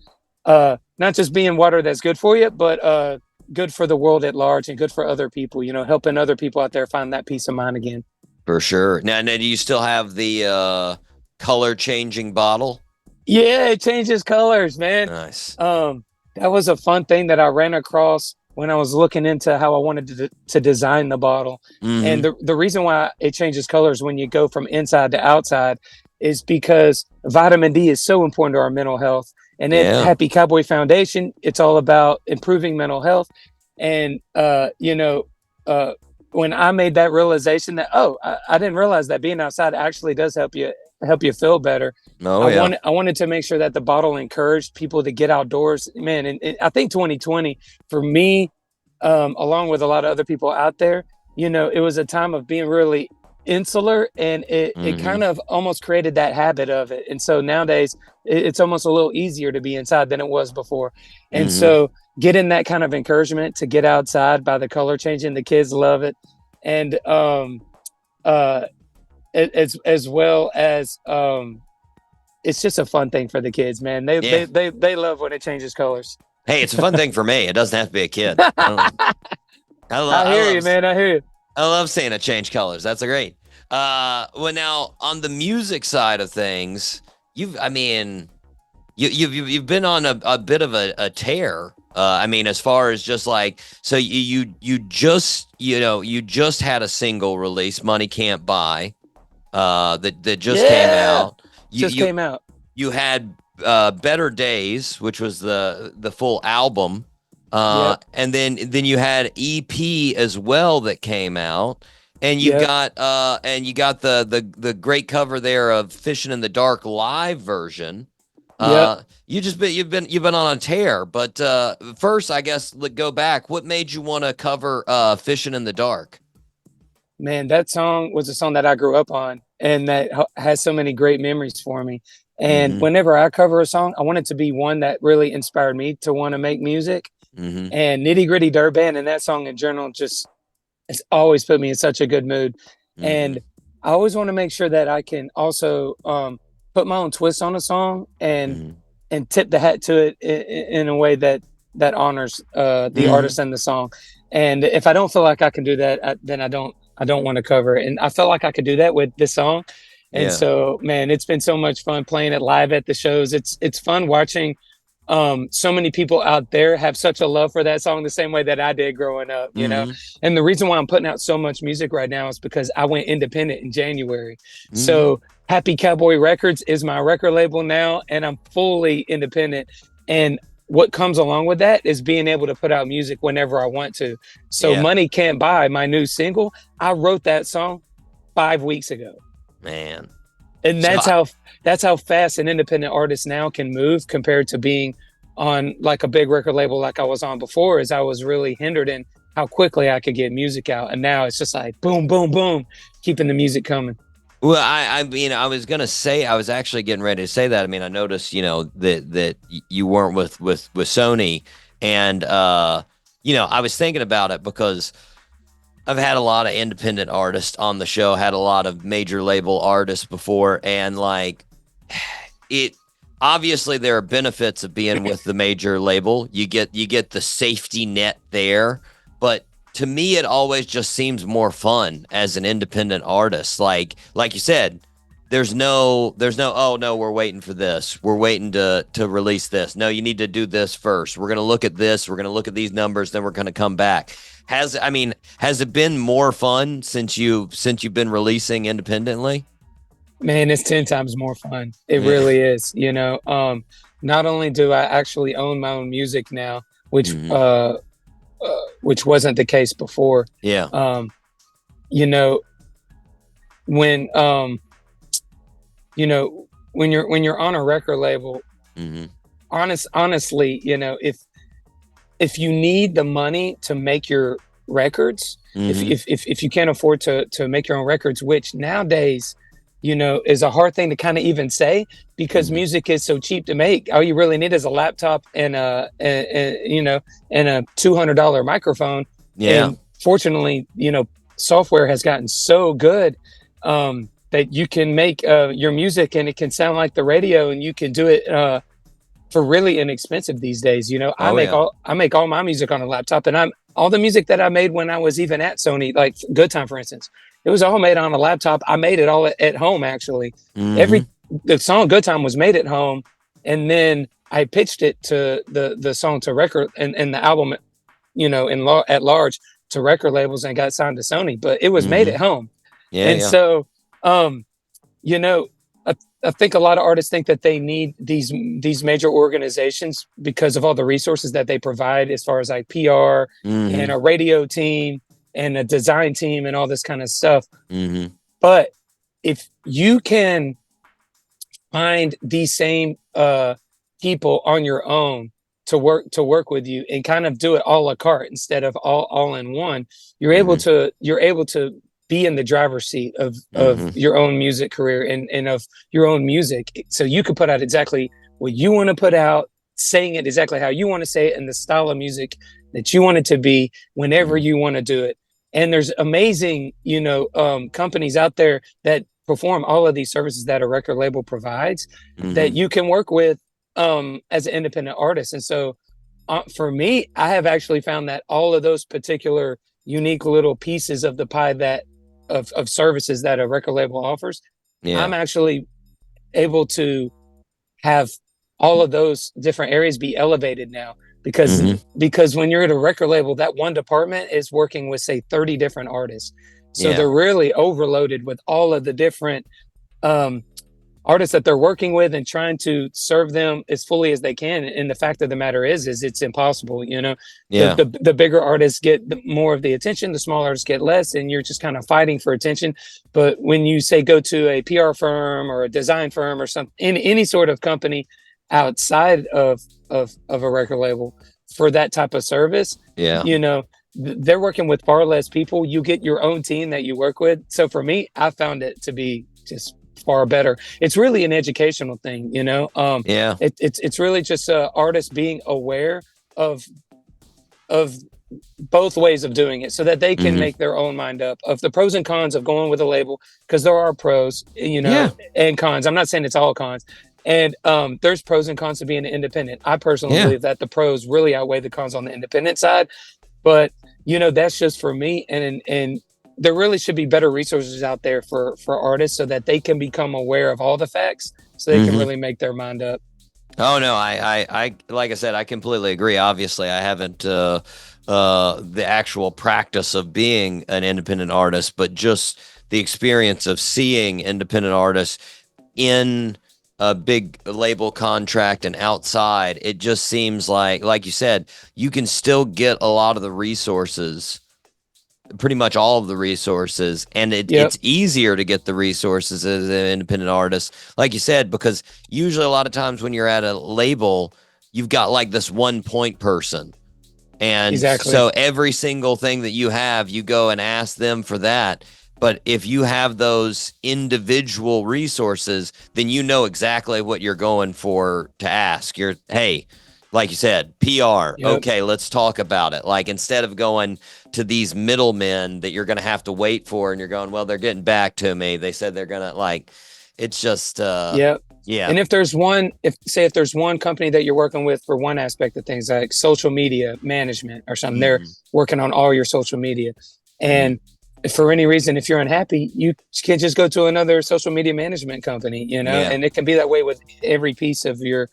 not just being water that's good for you, but good for the world at large and good for other people, helping other people out there find that peace of mind again. For sure. Now, do you still have the color changing bottle? Yeah, it changes colors, man. Nice. That was a fun thing that I ran across when I was looking into how I wanted to design the bottle. And the reason why it changes colors when you go from inside to outside is because vitamin D is so important to our mental health. And then Happy Cowboy Foundation, it's all about improving mental health. And, when I made that realization that, I didn't realize that being outside actually does help you feel better. I wanted to make sure that the bottle encouraged people to get outdoors, man. And I think 2020 for me, along with a lot of other people out there, it was a time of being really insular, and it kind of almost created that habit of it. And so nowadays it's almost a little easier to be inside than it was before. And so getting that kind of encouragement to get outside by the color changing, the kids love it. And as well as it's just a fun thing for the kids, man. They love when it changes colors. Hey, it's a fun thing for me. It doesn't have to be a kid. I hear you, man. I hear you. I love seeing it change colors. That's great. Well, now on the music side of things, you've been on a bit of a tear. As far as just like, so you just had a single release, Money Can't Buy, that just came out. Came out. You had Better Days, which was the full album. And then you had EP as well that came out, and you got the great cover there of Fishing in the Dark live version. You've been on a tear, but first, I guess, go back. What made you want to cover Fishing in the Dark? Man, that song was a song that I grew up on, and that has so many great memories for me. And whenever I cover a song, I want it to be one that really inspired me to want to make music. And Nitty Gritty Dirt Band and that song in general just has always put me in such a good mood. And I always want to make sure that I can also put my own twist on a song and tip the hat to it in a way that honors the artist and the song. And if I don't feel like I can do that, then I don't want to cover it. And I felt like I could do that with this song. And so, man, it's been so much fun playing it live at the shows. It's fun watching so many people out there have such a love for that song the same way that I did growing up, you know. And the reason why I'm putting out so much music right now is because I went independent in January. So Happy Cowboy Records is my record label now, and I'm fully independent. And what comes along with that is being able to put out music whenever I want to. So Money Can't Buy, my new single, I wrote that song 5 weeks ago. Man. And that's how fast an independent artist now can move compared to being on like a big record label like I was on before, is I was really hindered in how quickly I could get music out. And now it's just like boom, boom, boom, keeping the music coming. Well, I was gonna say, I was actually getting ready to say that. I mean, I noticed, that you weren't with Sony, and I was thinking about it because I've had a lot of independent artists on the show, had a lot of major label artists before, and obviously there are benefits of being with the major label. You get the safety net there, but to me, it always just seems more fun as an independent artist. Like you said, there's no, oh no, we're waiting for this. We're waiting to release this. No, you need to do this first. We're going to look at this. We're going to look at these numbers. Then we're going to come back. Has it been more fun since you've been releasing independently? Man, it's 10 times more fun. It really is. Not only do I actually own my own music now, which wasn't the case before. When you're on a record label, honestly, if you need the money to make your records, if you can't afford to make your own records, which nowadays, is a hard thing to kind of even say, because music is so cheap to make. All you really need is a laptop and a $200 microphone. And fortunately, software has gotten so good that you can make your music and it can sound like the radio, and you can do it for really inexpensive these days. I make all my music on a laptop, and all the music that I made when I was even at Sony, like Good Time, for instance, it was all made on a laptop. I made it all at home, actually. The song Good Time was made at home, and then I pitched it to the song to record, and the album at large to record labels and got signed to Sony, but it was made at home. So, I think a lot of artists think that they need these major organizations because of all the resources that they provide as far as like PR and a radio team and a design team and all this kind of stuff. But if you can find these same people on your own to work with you and kind of do it a la carte instead of all in one, you're able to be in the driver's seat of your own music career and of your own music. So you could put out exactly what you want to put out, saying it exactly how you want to say it, and the style of music that you want it to be whenever you want to do it. And there's amazing, companies out there that perform all of these services that a record label provides that you can work with as an independent artist. And so for me, I have actually found that all of those particular unique little pieces of the pie that of services that a record label offers, I'm actually able to have all of those different areas be elevated now because when you're at a record label, that one department is working with, say, 30 different artists. So they're really overloaded with all of the different artists that they're working with and trying to serve them as fully as they can. And the fact of the matter is it's impossible, the bigger artists get more of the attention, the smaller artists get less, and you're just kind of fighting for attention. But when you say go to a PR firm or a design firm or something, in any sort of company outside of a record label for that type of service, they're working with far less people. You get your own team that you work with. So for me, I found it to be just far better. It's really an educational thing, it's really just artists being aware of both ways of doing it so that they can make their own mind up of the pros and cons of going with a label, because there are pros, and cons. I'm not saying it's all cons. And there's pros and cons to being an independent. I personally believe that the pros really outweigh the cons on the independent side. But, that's just for me. And there really should be better resources out there for artists so that they can become aware of all the facts so they can really make their mind up. Oh, no, I like I said, I completely agree. Obviously, I haven't the actual practice of being an independent artist, but just the experience of seeing independent artists in a big label contract and outside. It just seems like you said, you can still get a lot of the resources, pretty much all of the resources, and it's easier to get the resources as an independent artist, like you said, because usually a lot of times when you're at a label, you've got like this one point person, and so every single thing that you have, you go and ask them for that. But if you have those individual resources, then you know exactly what you're going for to ask. Hey, like you said, PR. Okay, let's talk about it. Like, instead of going to these middlemen that you're going to have to wait for, and you're going, well, they're getting back to me. They said they're going to, it's just, yeah. And if there's one company that you're working with for one aspect of things, like social media management or something, they're working on all your social media. And if for any reason, if you're unhappy, you can just go to another social media management company, and it can be that way with every piece of your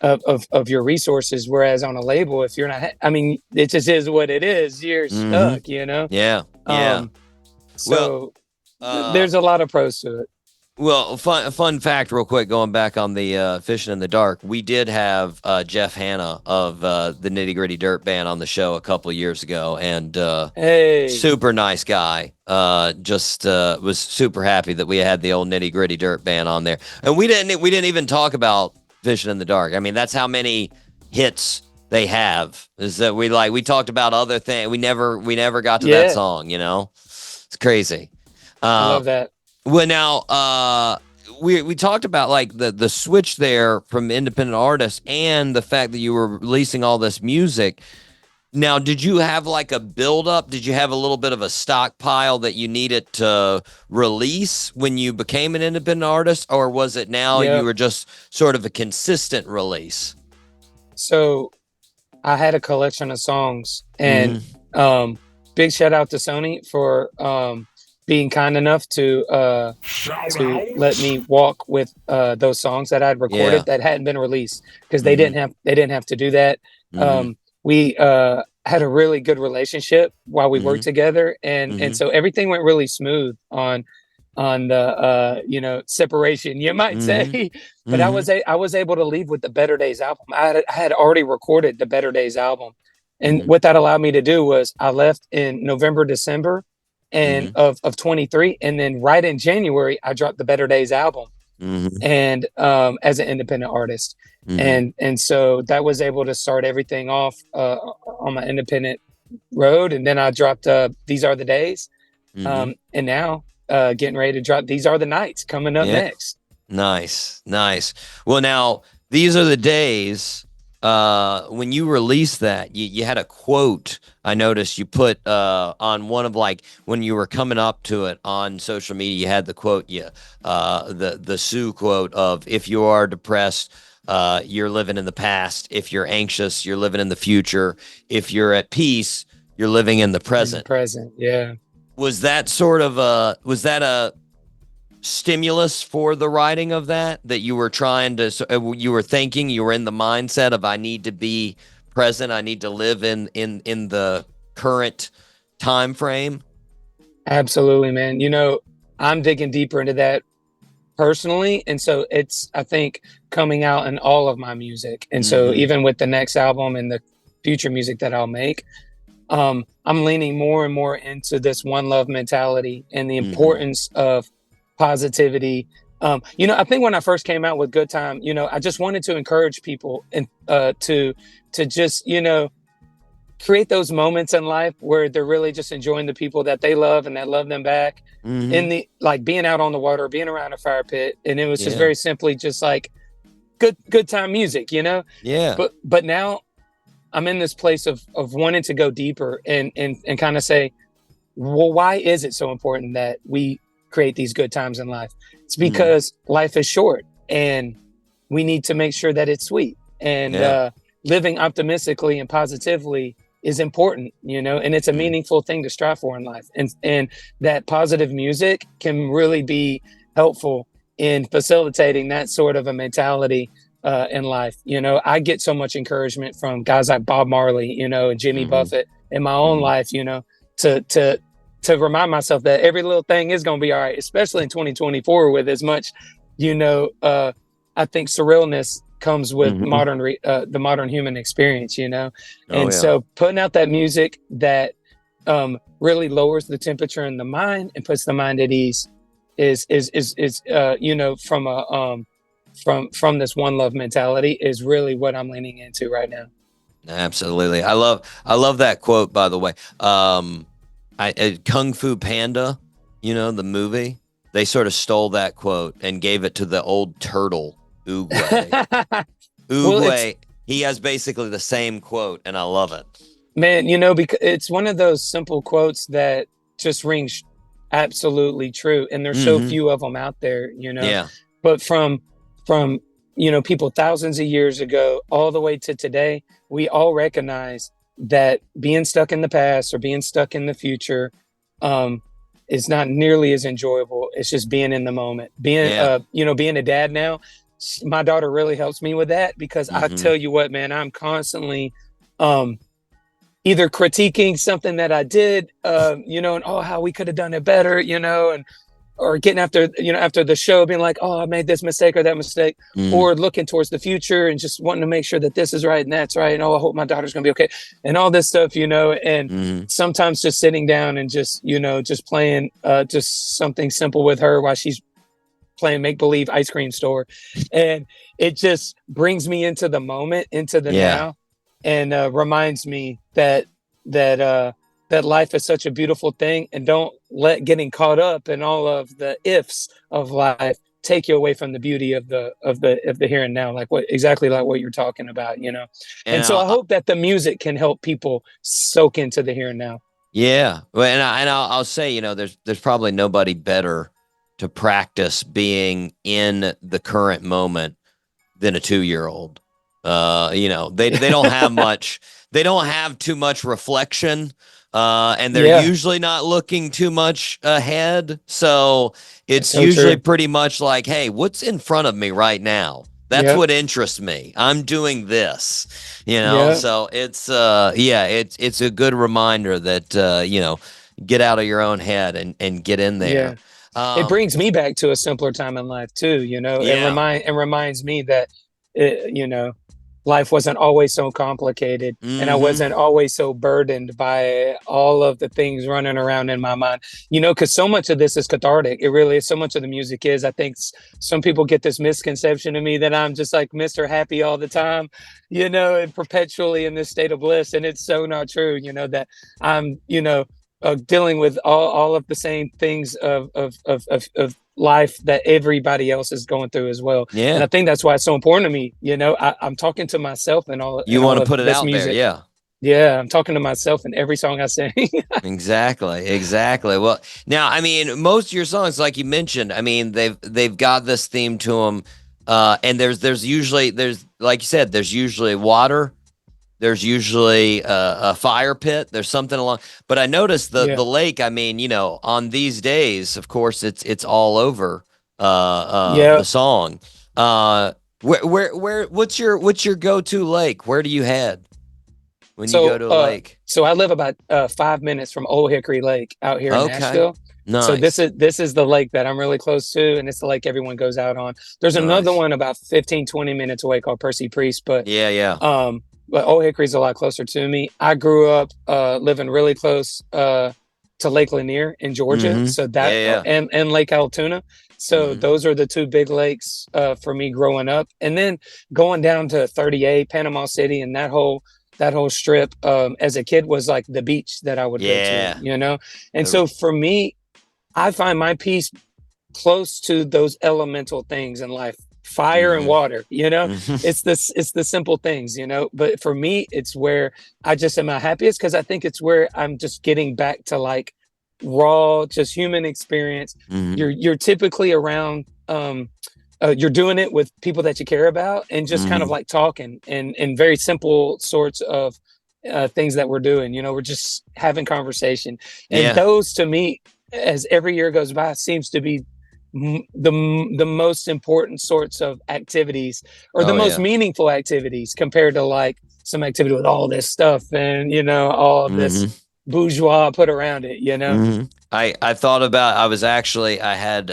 of your resources. Whereas on a label, if you're not, it just is what it is. You're stuck, So there's a lot of pros to it. Well, fun fact real quick, going back on the Fishing in the Dark, we did have Jeff Hanna of the Nitty Gritty Dirt Band on the show a couple of years ago, and super nice guy. Just was super happy that we had the old Nitty Gritty Dirt Band on there. And we didn't even talk about Fishing in the Dark. I mean, that's how many hits they have, is that we talked about other things. We never got to that song, It's crazy. I love that. Well, now we talked about the switch there from independent artists and the fact that you were releasing all this music. Now, did you have a build-up? Did you have a little bit of a stockpile that you needed to release when you became an independent artist, or was it now you were just sort of a consistent release? So I had a collection of songs, and big shout out to Sony for being kind enough to let me walk with those songs that I'd recorded that hadn't been released, because they didn't have to do that. had a really good relationship while we worked together, and so everything went really smooth on the separation, you might say. But I was able to leave with the Better Days album. I had already recorded the Better Days album, and what that allowed me to do was I left in November, December, and of 23, and then right in January I dropped the Better Days album, and as an independent artist, and so that was able to start everything off on my independent road. And then I dropped These Are the Days, and now getting ready to drop These Are the Nights coming up next. Nice. Well, now These Are the Days. When you released that, you had a quote. I noticed you put on one of, like, when you were coming up to it on social media, you had the quote, the Sue quote of, if you are depressed, you're living in the past. If you're anxious, you're living in the future. If you're at peace, you're living in the present. Yeah. Was that a stimulus for the writing of that you were trying to, you were thinking, you were in the mindset of, I need to be present, I need to live in the current time frame? Absolutely, man. I'm digging deeper into that personally, and so it's, I think, coming out in all of my music. And so even with the next album and the future music that I'll make, I'm leaning more and more into this one love mentality and the importance of positivity. I think when I first came out with Good Time, I just wanted to encourage people and to just, create those moments in life where they're really just enjoying the people that they love and that love them back, in the, like, being out on the water, being around a fire pit. And it was just very simply just like good time music, but now I'm in this place of wanting to go deeper and kind of say, well, why is it so important that we create these good times in life? It's because life is short and we need to make sure that it's sweet, and living optimistically and positively is important, and it's a meaningful thing to strive for in life. And that positive music can really be helpful in facilitating that sort of a mentality in life. I get so much encouragement from guys like Bob Marley, and Jimmy Buffett in my own life, to remind myself that every little thing is going to be all right, especially in 2024 with as much, I think surrealness comes with the modern human experience, so putting out that music that really lowers the temperature in the mind and puts the mind at ease is from this one love mentality is really what I'm leaning into right now. Absolutely. I love that quote, by the way. Kung Fu Panda, the movie, they sort of stole that quote and gave it to the old turtle, Oogway. Oogway, he has basically the same quote, and I love it. Man, because it's one of those simple quotes that just rings absolutely true, and there's so few of them out there, Yeah. But from people thousands of years ago all the way to today, we all recognize that being stuck in the past or being stuck in the future is not nearly as enjoyable. It's just being in the moment. Being a dad now, my daughter really helps me with that, because I tell you what, man, I'm constantly either critiquing something that I did, and how we could have done it better, or getting after the show, being like, oh, I made this mistake or that mistake, or looking towards the future and just wanting to make sure that this is right and that's right. And I hope my daughter's going to be okay. And all this stuff, and sometimes just sitting down and just playing just something simple with her while she's playing make-believe ice cream store. And it just brings me into the moment, into the now, and reminds me that life is such a beautiful thing, and don't let getting caught up in all of the ifs of life take you away from the beauty of the here and now, like what you're talking about, And so I hope that the music can help people soak into the here and now. Yeah. Well, and I'll say, there's probably nobody better to practice being in the current moment than a 2-year-old. They don't have much, they don't have too much reflection. And they're usually not looking too much ahead. So it's usually pretty much like, hey, what's in front of me right now? That's what interests me. I'm doing this, so it's it's a good reminder that get out of your own head and get in there. It brings me back to a simpler time in life too, and reminds me that life wasn't always so complicated, and I wasn't always so burdened by all of the things running around in my mind, because so much of this is cathartic. It really is. So much of the music is. I think some people get this misconception of me that I'm just like Mr. Happy all the time, and perpetually in this state of bliss. And it's so not true, that I'm, dealing with all of the same things of life that everybody else is going through as well. Yeah. And I think that's why it's so important to me. I'm talking to myself and all. You want to put it out music. there. Yeah. Yeah. I'm talking to myself in every song I sing. Exactly. Well, now, I mean, most of your songs, like you mentioned, I mean, they've got this theme to them. And there's usually, like you said, there's usually water. There's usually a fire pit. There's something along. But I noticed the lake. I mean, on these days, of course, it's all over the song. What's your go-to lake? Where do you head when you go to a lake? So I live about 5 minutes from Old Hickory Lake out here in Nashville. Nice. So this is the lake that I'm really close to, and it's the lake everyone goes out on. There's another one about 15-20 minutes away called Percy Priest, but but Old Hickory's a lot closer to me. I grew up living really close to Lake Lanier in Georgia, so that and Lake Altoona. So those are the two big lakes for me growing up. And then going down to 38, Panama City, and that whole strip as a kid was like the beach that I would go to, And so for me, I find my peace close to those elemental things in life. Fire and water, it's the simple things, but for me, it's where I just am my happiest, because I think it's where I'm just getting back to like raw, just human experience. You're typically around, you're doing it with people that you care about, and just kind of like talking and very simple sorts of things that we're doing, we're just having conversation. And those, to me, as every year goes by, seems to be the most important sorts of activities, or the most meaningful activities, compared to like some activity with all this stuff and all of this bourgeois put around it. I thought about, I had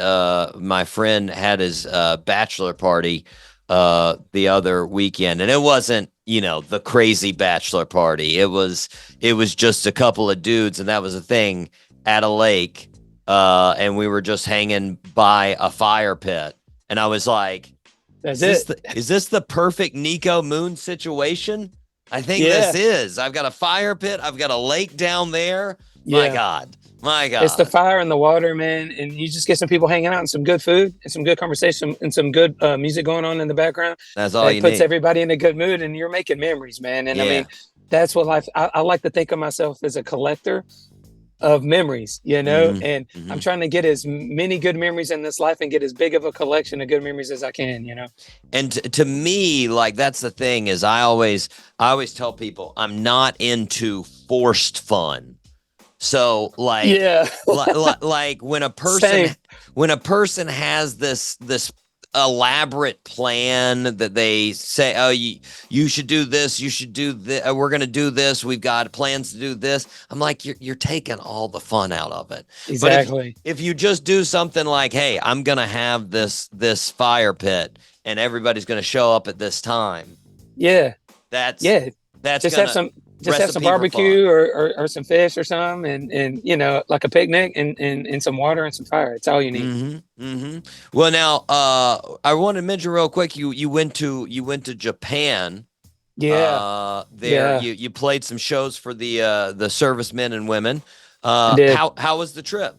my friend had his bachelor party the other weekend, and it wasn't the crazy bachelor party. It was just a couple of dudes, and that was a thing at a lake. And we were just hanging by a fire pit, and I was like, is this the perfect Niko Moon situation? I think this is. I've got a fire pit. I've got a lake down there. My God. It's the fire and the water, man. And you just get some people hanging out, and some good food and some good conversation and some good music going on in the background. That's all you need. It puts everybody in a good mood, and you're making memories, man. And I mean, that's what life, I like to think of myself as a collector of memories, and I'm trying to get as many good memories in this life and get as big of a collection of good memories as I can, And to me, like, that's the thing, is I always tell people I'm not into forced fun. So like, like when a person has this elaborate plan that they say, oh, you should do this, you should do this, we're going to do this, we've got plans to do this. I'm like, you're taking all the fun out of it. Exactly. But if you just do something like, hey, I'm going to have this fire pit and everybody's going to show up at this time. That's just have some barbecue or some fish or something, and like a picnic and some water and some fire. It's all you need. Well, now I want to mention real quick. You went to Japan. You played some shows for the servicemen and women. How was the trip?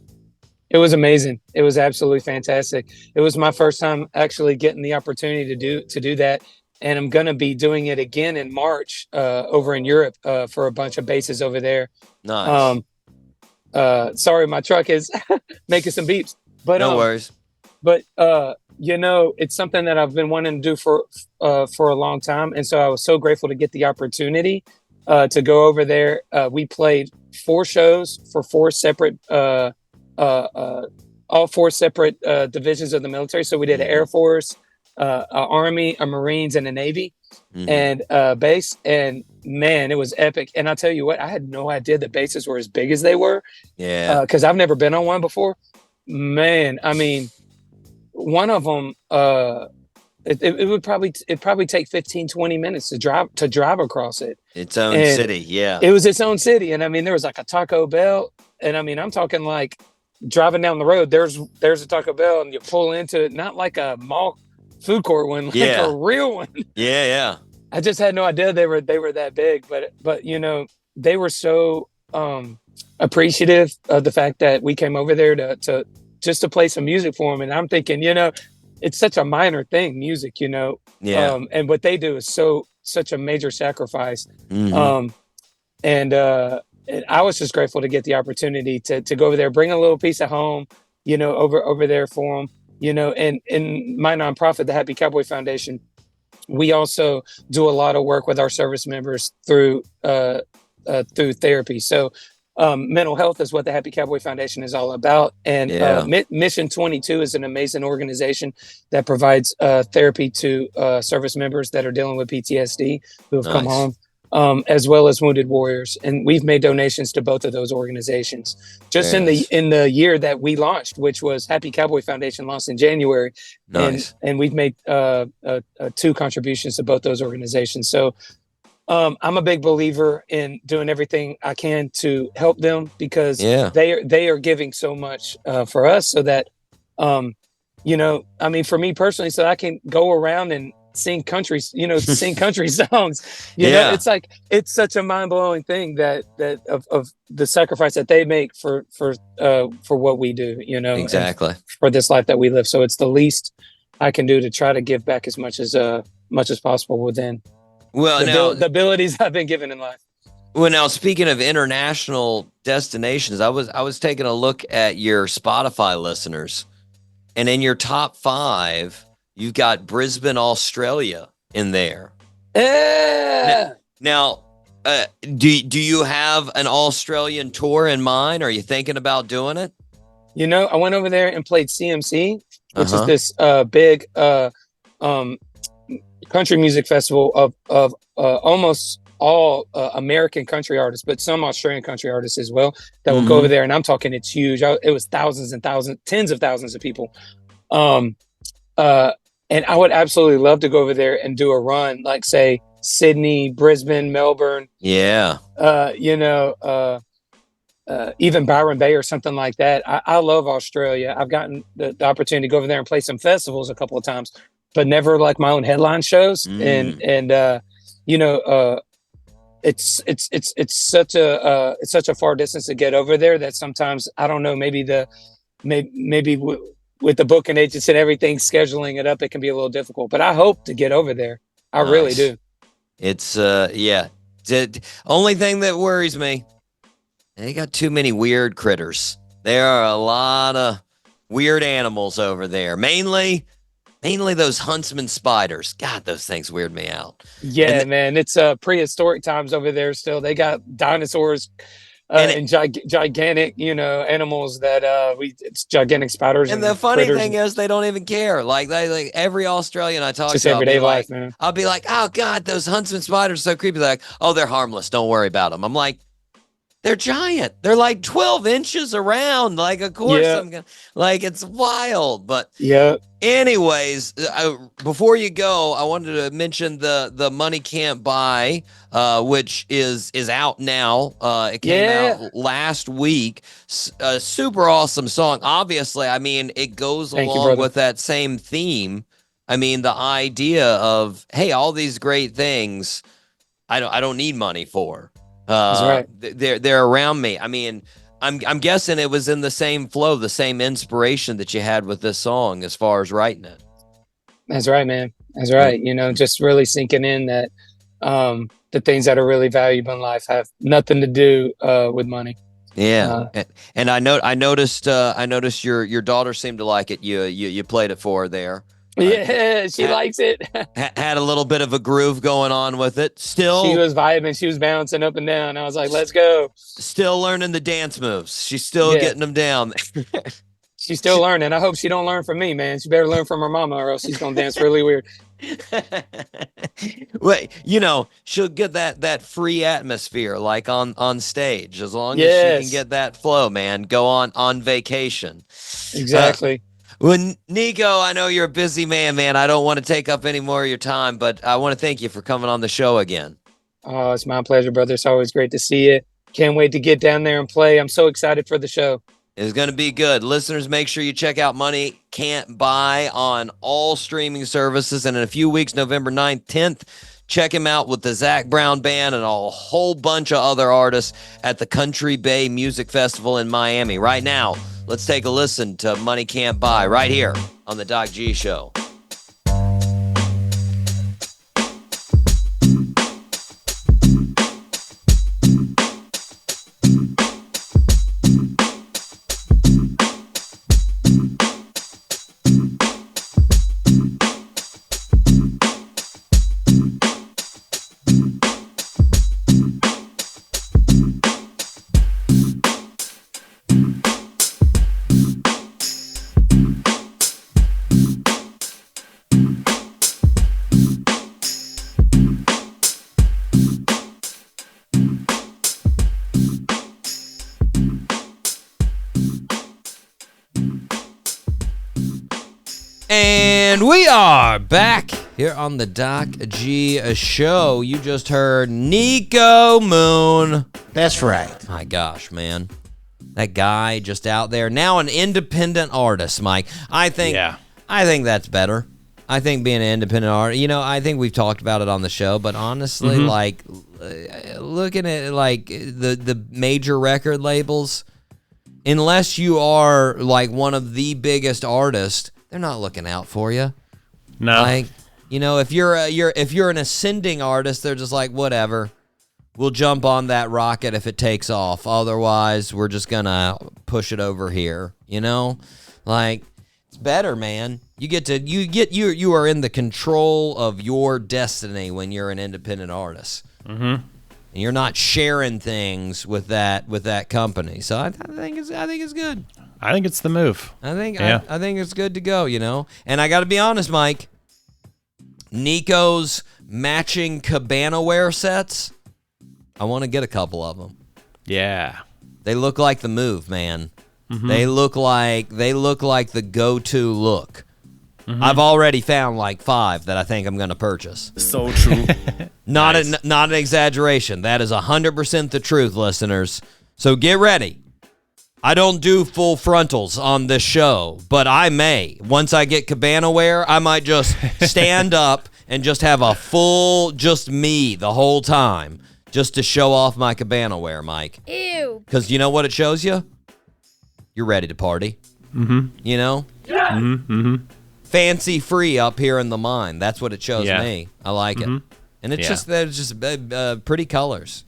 It was amazing. It was absolutely fantastic. It was my first time actually getting the opportunity to do that. And I'm going to be doing it again in March over in Europe for a bunch of bases over there. Nice. Sorry, my truck is making some beeps. But no worries. But it's something that I've been wanting to do for a long time, and so I was so grateful to get the opportunity to go over there. We played 4 shows for 4 separate, all 4 separate divisions of the military. So we did Air Force, a Army, a Marines, and a Navy, Mhm. and base. And man, it was epic. And I'll tell you what, I had no idea the bases were as big as they were. Yeah. Because I've never been on one before. Man, I mean, one of them, it would probably take 15, 20 minutes to drive across it. Its own And city. Yeah. it was its own city. And I mean, there was like a Taco Bell. And I mean, I'm talking like driving down the road, there's a Taco Bell, and you pull into it, not like a mall food court one, like Yeah. a real one. Yeah. Yeah. I just had no idea they were that big, but you know, they were so appreciative of the fact that we came over there to just to play some music for them. And I'm thinking, you know, it's such a minor thing, music, you know. Yeah. And what they do is such a major sacrifice. Mhm. And I was just grateful to get the opportunity to go over there, bring a little piece of home, you know, over there for them, you know. And in my nonprofit, the Happy Cowboy Foundation, we also do a lot of work with our service members through therapy. So mental health is what the Happy Cowboy Foundation is all about. And Yeah. Mission 22 is an amazing organization that provides therapy to service members that are dealing with PTSD who have come Nice. home. As well as wounded warriors, and we've made donations to both of those organizations. Just Very in the year that we launched, which was Happy Cowboy Foundation launched in January, Nice. and we've made 2 contributions to both those organizations. So I'm a big believer in doing everything I can to help them, because Yeah. they are giving so much for us, so that you know, I mean, for me personally, so I can go around and sing country songs. You know, Yeah. it's like, it's such a mind-blowing thing that of the sacrifice that they make for what we do, you know, and Exactly. for this life that we live. So it's the least I can do to try to give back as much as possible within Well, now, the abilities I've been given in life. well, now speaking of international destinations, I was taking a look at your Spotify listeners, and in your top 5, you've got Brisbane, Australia in there. Yeah. Now, do you have an Australian tour in mind? Are you thinking about doing it? You know, I went over there and played CMC, which Uh-huh. is this big country music festival of almost all American country artists, but some Australian country artists as well that will go over there. And I'm talking, it's huge. It was thousands and thousands, tens of thousands of people. And I would absolutely love to go over there and do a run, like say Sydney, Brisbane, Melbourne. Yeah. You know, even Byron Bay or something like that. I love Australia. I've gotten the opportunity to go over there and play some festivals a couple of times, but never like my own headline shows. And you know, it's such a far distance to get over there that sometimes, I don't know, maybe with the booking agents and everything, scheduling it up, it can be a little difficult, but I hope to get over there. I really Nice. do. It's yeah. Only thing that worries me, they got too many weird critters. There are a lot of weird animals over there. Mainly those huntsman spiders. God, those things weird me out. Yeah, man, it's prehistoric times over there still. They got dinosaurs and gigantic, you know, animals that it's gigantic spiders. And the funny critters. thing is, they don't even care. Like every Australian I talk Just to, everyday life, man. I'll be like, oh God, those huntsman spiders are so creepy. They're like, oh, they're harmless. Don't worry about them. I'm like, they're giant. They're like 12 inches around. Like, of course, Yeah. it's wild. But yeah. Anyways, before you go, I wanted to mention the Money Can't Buy, which is out now. It came out last week. A super awesome song. Obviously, I mean, it goes along with that same theme. I mean, the idea of, hey, all these great things, I don't need money for. That's right. They're around me. I mean, I'm guessing it was in the same flow, the same inspiration that you had with this song as far as writing it. That's right, man. That's right. You know, just really sinking in that the things that are really valuable in life have nothing to do with money. Yeah, and I noticed your daughter seemed to like it. You played it for her there. Yeah, she likes it. Had a little bit of a groove going on with it. Still, she was vibing. She was bouncing up and down. I was like, let's go. Still learning the dance moves. She's still getting them down. She's still learning. I hope she don't learn from me, man. She better learn from her mama, or else she's gonna dance really weird. Wait, she'll get that free atmosphere like on stage, as long as she Yes. can get that flow, man. Go on vacation. Exactly. Well, Nico, I know you're a busy man. I don't want to take up any more of your time, but I want to thank you for coming on the show again. Oh, it's my pleasure, brother. It's always great to see you. Can't wait to get down there and play. I'm so excited for the show. It's going to be good. Listeners, make sure you check out Money Can't Buy on all streaming services. And in a few weeks, November 9th, 10th, check him out with the Zac Brown Band and a whole bunch of other artists at the Country Bay Music Festival in Miami. Right now, let's take a listen to Money Can't Buy right here on the Doc G Show. And we are back here on the Doc G Show. You just heard Niko Moon. That's right. My gosh, man. That guy just out there. Now an independent artist, Mike. I think that's better. I think being an independent artist, I think we've talked about it on the show, but honestly, like, looking at, like, the major record labels, unless you are, like, one of the biggest artists, they're not looking out for you. No. Like, if you're an ascending artist, they're just like, whatever. We'll jump on that rocket if it takes off. Otherwise, we're just gonna push it over here. Like, it's better, man. You are in the control of your destiny when you're an independent artist. Mm-hmm. And you're not sharing things with that company. So I think it's good. I think it's the move. I think it's good to go, And I got to be honest, Mike. Niko's matching cabana wear sets, I want to get a couple of them. Yeah. They look like the move, man. Mm-hmm. They look like the go-to look. Mm-hmm. I've already found like 5 that I think I'm going to purchase. So true. Not an exaggeration. That is 100% the truth, listeners. So get ready. I don't do full frontals on this show, but I may. Once I get cabana wear, I might just stand up and just have a full just me the whole time, just to show off my cabana wear, Mike. Ew. Because you know what it shows you? You're ready to party. Mm-hmm. Yeah. Mm-hmm. Mm-hmm. Fancy free up here in the mine. That's what it shows me. I like it. And it's they're just pretty colors,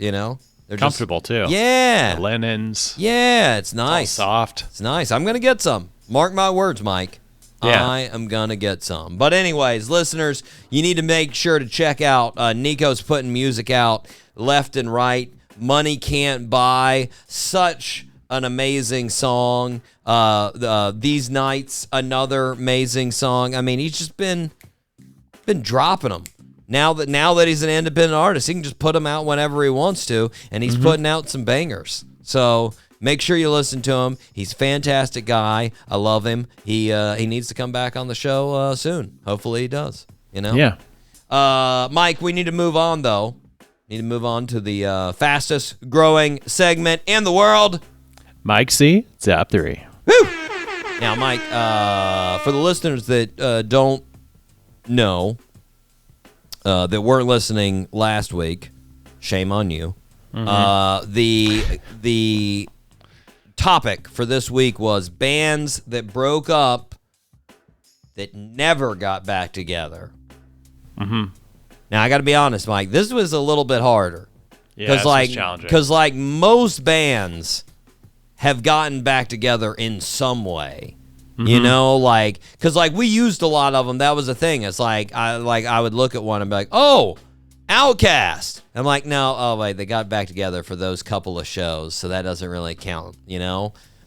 They're comfortable too. Yeah. The linens. Yeah, it's nice. It's all soft. It's nice. I'm going to get some. Mark my words, Mike. Yeah. I am going to get some. But anyways, listeners, you need to make sure to check out Niko's putting music out left and right. Money Can't Buy. Such an amazing song. These Nights, another amazing song. I mean, he's just been dropping them. Now that he's an independent artist, he can just put them out whenever he wants to, and he's putting out some bangers. So make sure you listen to him. He's a fantastic guy. I love him. He needs to come back on the show soon. Hopefully he does. Yeah. Mike, we need to move on though. Need to move on to the fastest growing segment in the world. Mike C. Top 3. Woo! Now, Mike, for the listeners that don't know, that weren't listening last week, shame on you. The topic for this week was bands that broke up that never got back together. Mm-hmm. Now, I got to be honest, Mike, this was a little bit harder. Yeah, challenging. Because like most bands have gotten back together in some way. Mm-hmm. Because we used a lot of them. That was the thing. It's I would look at one and be like, oh, Outcast. I'm like, no, oh wait, they got back together for those couple of shows, so that doesn't really count.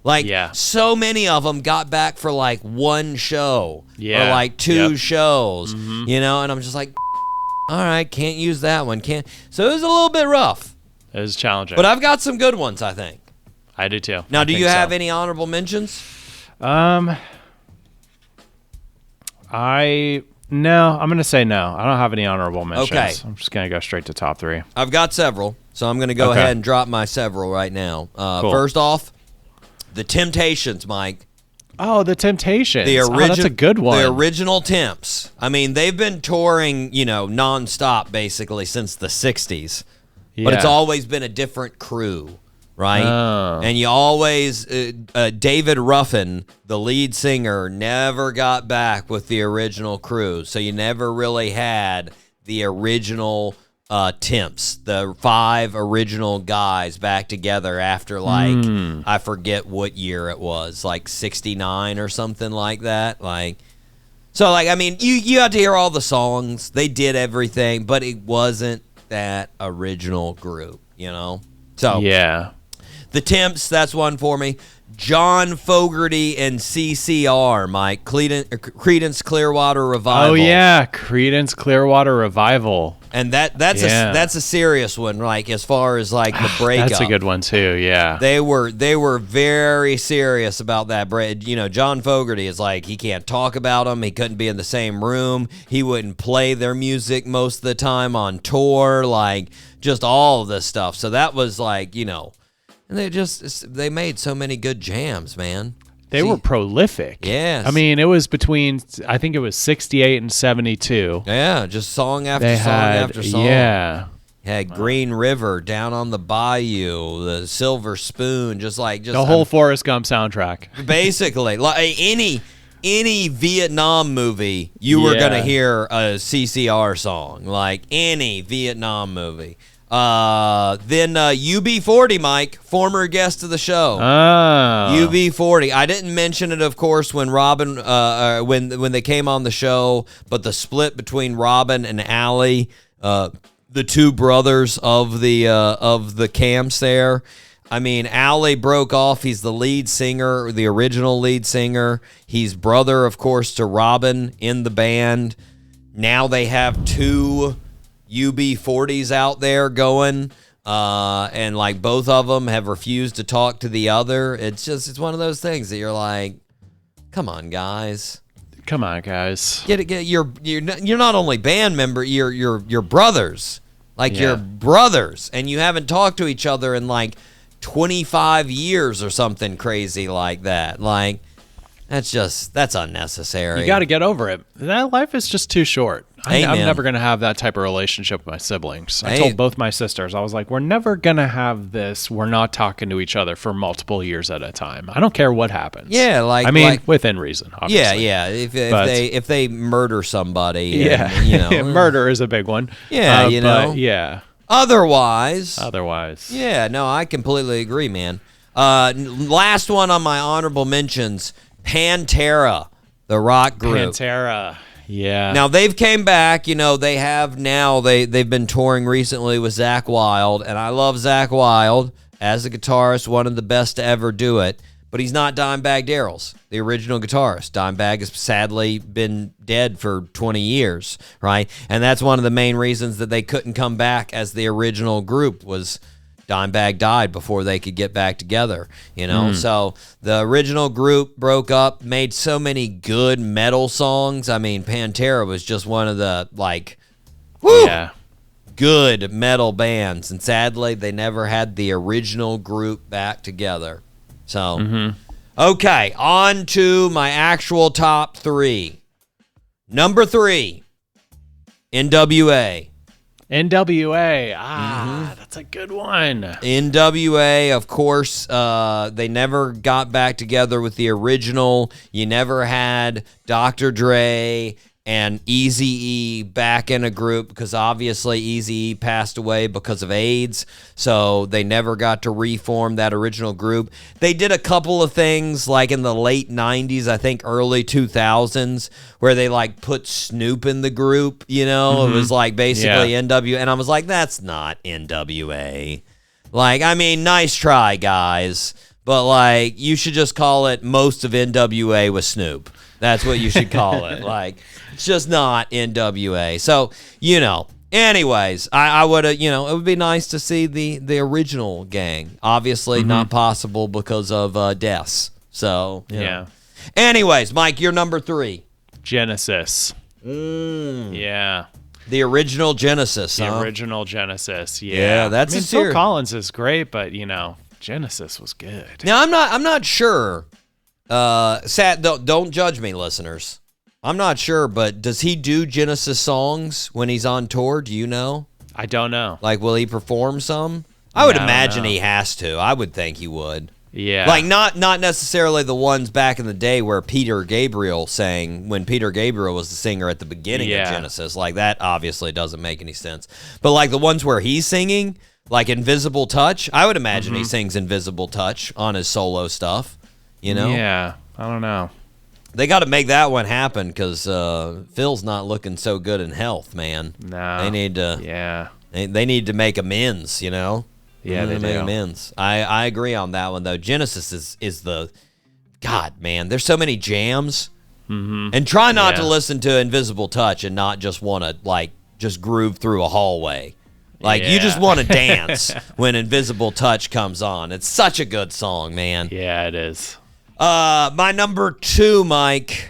Like, Yeah. so many of them got back for like one show or like two shows, you know, and I'm just like, all right, can't use that one. So it was a little bit rough. It was challenging. But I've got some good ones, I think. I do too. Now, do you have any honorable mentions? No, I'm going to say no. I don't have any honorable mentions. Okay. I'm just going to go straight to top 3. I've got several, so I'm going to go ahead and drop my several right now. Cool. First off, The Temptations, Mike. Oh, The Temptations. That's a good one. The original Temps. I mean, they've been touring, nonstop basically since the 60s. But it's always been a different crew, right? Oh. And you always, David Ruffin, the lead singer, never got back with the original crew. So you never really had the original Temps, the 5 original guys back together after I forget what year it was, like 69 or something like that. I mean, you got to hear all the songs. They did everything, but it wasn't that original group, So yeah. The Temps, that's one for me. John Fogerty and CCR, Mike. Creedence Clearwater Revival. Oh yeah, Creedence Clearwater Revival. And that's a serious one, like as far as like the breakup. That's a good one too. Yeah. They were very serious about that break. John Fogerty is like, he can't talk about them. He couldn't be in the same room. He wouldn't play their music most of the time on tour, like just all of this stuff. So that was like, and they made so many good jams, man. They were prolific. Yes. I mean, it was between, I think it was 68 and 72. Yeah, just song after song after song. Yeah. Had Green River, Down on the Bayou, The Silver Spoon, just the whole Forrest Gump soundtrack. Basically, like any Vietnam movie, you were gonna hear a CCR song, like any Vietnam movie. Then UB40, Mike, former guest of the show. Oh. UB40. I didn't mention it, of course, when Robin, when they came on the show, but the split between Robin and Allie, the two brothers of the camps there. I mean, Allie broke off. He's the lead singer, the original lead singer. He's brother, of course, to Robin in the band. Now they have 2 UB40s out there going, and like both of them have refused to talk to the other. It's one of those things that you're like, come on, guys. Come on, guys. Get it. You're not only band member, you're brothers. Like you're brothers, and you haven't talked to each other in like 25 years or something crazy like that. Like that's unnecessary. You got to get over it. That life is just too short. I'm never going to have that type of relationship with my siblings. I told both my sisters, I was like, we're never going to have this. We're not talking to each other for multiple years at a time. I don't care what happens. Yeah, within reason, obviously. Yeah. If they murder somebody, murder is a big one. Yeah, But yeah. Otherwise. Yeah, no, I completely agree, man. Last one on my honorable mentions, Pantera, the rock group. Pantera, yeah. Now they've came back. They've been touring recently with Zakk Wylde, and I love Zakk Wylde as a guitarist, one of the best to ever do it. But he's not Dimebag Darrell's, the original guitarist. Dimebag has sadly been dead for 20 years, right? And that's one of the main reasons that they couldn't come back as the original group was Dimebag died before they could get back together, So the original group broke up, made so many good metal songs. I mean, Pantera was just one of the, good metal bands. And sadly, they never had the original group back together. So, okay, on to my actual top 3. Number 3, NWA. NWA. That's a good one. NWA, of course, they never got back together with the original. You never had Dr. Dre and Eazy-E back in a group because obviously Eazy-E passed away because of AIDS, so they never got to reform that original group. They did a couple of things like in the late 90s, I think early 2000s, where they like put Snoop in the group, It was like basically NWA, and I was like, that's not NWA. Like, I mean, nice try, guys, but like you should just call it most of NWA with Snoop. That's what you should call it. Like it's just not NWA. So, anyways, I would have, it would be nice to see the original gang. Obviously not possible because of deaths. So, Yeah. Anyways, Mike, you're number 3. Genesis. Yeah. The original Genesis, The original Genesis. Yeah. Yeah, that's I mean, a Phil Collins is great, but Genesis was good. Now I'm not sure. Don't judge me, listeners. I'm not sure, but does he do Genesis songs when he's on tour? Do you know? I don't know. Like, will he perform some? I would imagine he has to. I would think he would. Yeah. Like, not necessarily the ones back in the day where Peter Gabriel sang, when Peter Gabriel was the singer at the beginning of Genesis. Like, that obviously doesn't make any sense. But, like, the ones where he's singing, like Invisible Touch, I would imagine he sings Invisible Touch on his solo stuff, Yeah. I don't know. They got to make that one happen because Phil's not looking so good in health, man. No. They need to. Yeah. They need to make amends, Yeah, they make do. amends. I agree on that one though. Genesis is the God, man. There's so many jams, and try not to listen to Invisible Touch and not just want to like just groove through a hallway. Like you just want to dance when Invisible Touch comes on. It's such a good song, man. Yeah, it is. My number 2, Mike.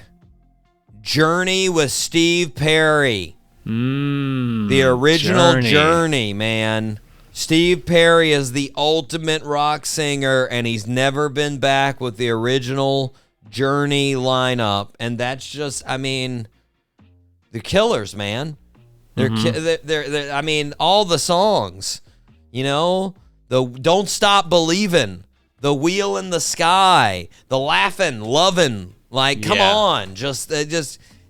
Journey with Steve Perry. The original Journey, man. Steve Perry is the ultimate rock singer, and he's never been back with the original Journey lineup. And that's just, the Killers, man. They're I mean, all the songs, the Don't Stop Believin', The Wheel in the Sky, The Laughin', Lovin', like, come on, just,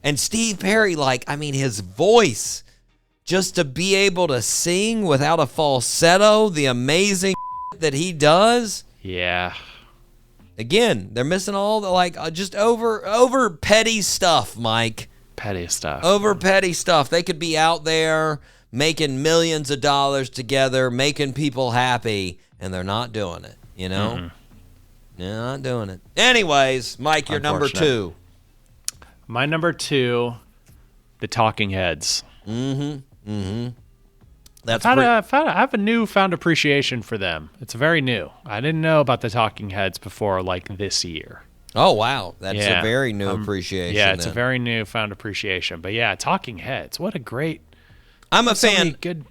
and Steve Perry, like, his voice, just to be able to sing without a falsetto, the amazing that he does. Yeah. Again, they're missing all the, just over petty stuff, Mike. Petty stuff. Over petty stuff. They could be out there making millions of dollars together, making people happy, and they're not doing it, They're not doing it. Anyways, Mike, you're number 2. My number 2, the Talking Heads. That's I have a newfound appreciation for them. It's very new. I didn't know about the Talking Heads before, like, this year. Oh, wow. That's a very new appreciation. Yeah, it's a very newfound appreciation. But yeah, Talking Heads. What a great... I'm a fan. Good.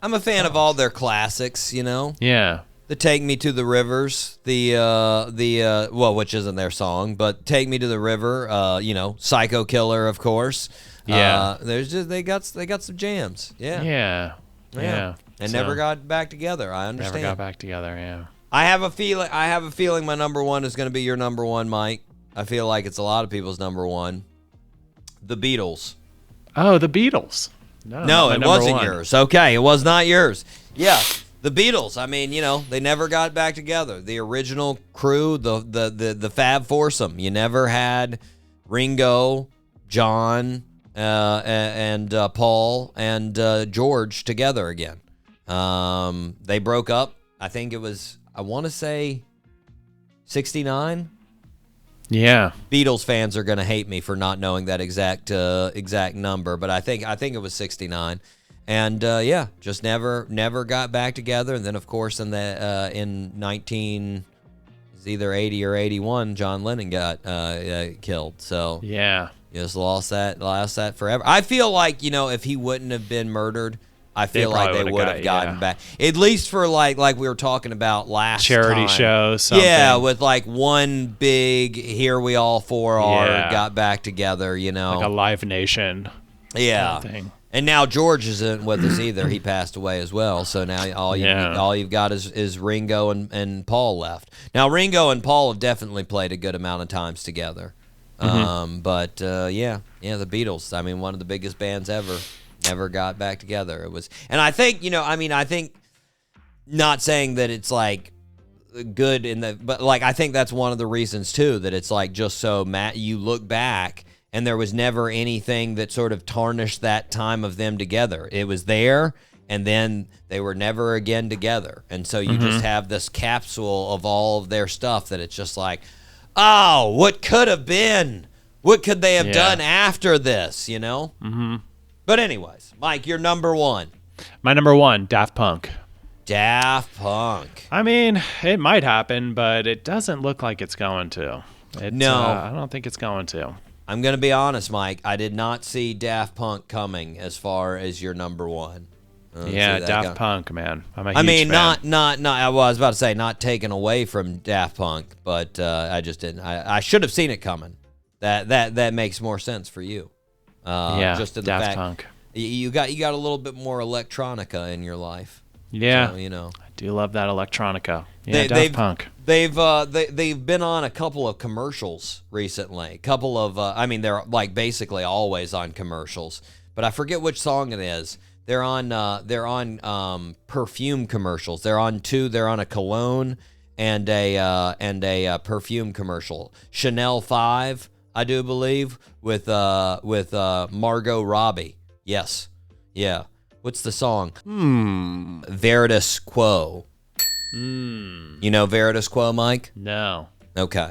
I'm a fan of all their classics, Yeah. The Take Me to the Rivers, which isn't their song, but Take Me to the River, Psycho Killer, of course. Yeah. They got some jams. Yeah. Yeah. And never got back together. I understand. Never got back together, yeah. I have a feeling my number 1 is going to be your number 1, Mike. I feel like it's a lot of people's number 1. The Beatles. Oh, the Beatles. No, it wasn't yours. Okay, it was not yours. Yeah, the Beatles. They never got back together. The original crew, the Fab Foursome. You never had Ringo, John, and Paul and George together again. They broke up. I think it was, I want to say 69. Yeah. Beatles fans are going to hate me for not knowing that exact number, but I think it was 69. And just never got back together. And then of course in 19 it's either 80 or 81, John Lennon got killed. So yeah, just lost that forever. I feel like, if he wouldn't have been murdered, I feel like they would have gotten back, at least for like we were talking about last charity time. show. Something. Yeah, with like one big "Here We All Four Are" got back together. Like a Live Nation. Yeah. Thing. And now George isn't with us either. He passed away as well. So now all you've got is Ringo and Paul left. Now Ringo and Paul have definitely played a good amount of times together. But the Beatles. One of the biggest bands ever. Never got back together. It was, and I think, I think, not saying that it's like good but like I think that's one of the reasons too, that it's like just so you look back and there was never anything that sort of tarnished that time of them together. It was there, and then they were never again together. And so you just have this capsule of all of their stuff that it's just like, oh, what could have been? What could they have done after this, you know? Mm-hmm. But anyways, Mike, you're number one. My number one, Daft Punk. Daft Punk. I mean, it might happen, but it doesn't look like it's going to. No. I don't think it's going to. I'm going to be honest, Mike. I did not see Daft Punk coming as far as your number one. Daft Punk, man. I'm a huge fan. Not. I was about to say not taken away from Daft Punk, but I just didn't. I should have seen it coming. That makes more sense for you. Just in the Daft fact Punk. You got a little bit more electronica in your life. Yeah, so, you know. I do love that electronica. Yeah, Daft Punk. They've been on a couple of commercials recently. Couple of they're like basically always on commercials, but I forget which song it is. They're on perfume commercials. They're on two. They're on a cologne and a perfume commercial. Chanel 5, I do believe, with Margot Robbie. Yes, yeah. What's the song? Veritas Quo. You know Veritas Quo, Mike? No. Okay.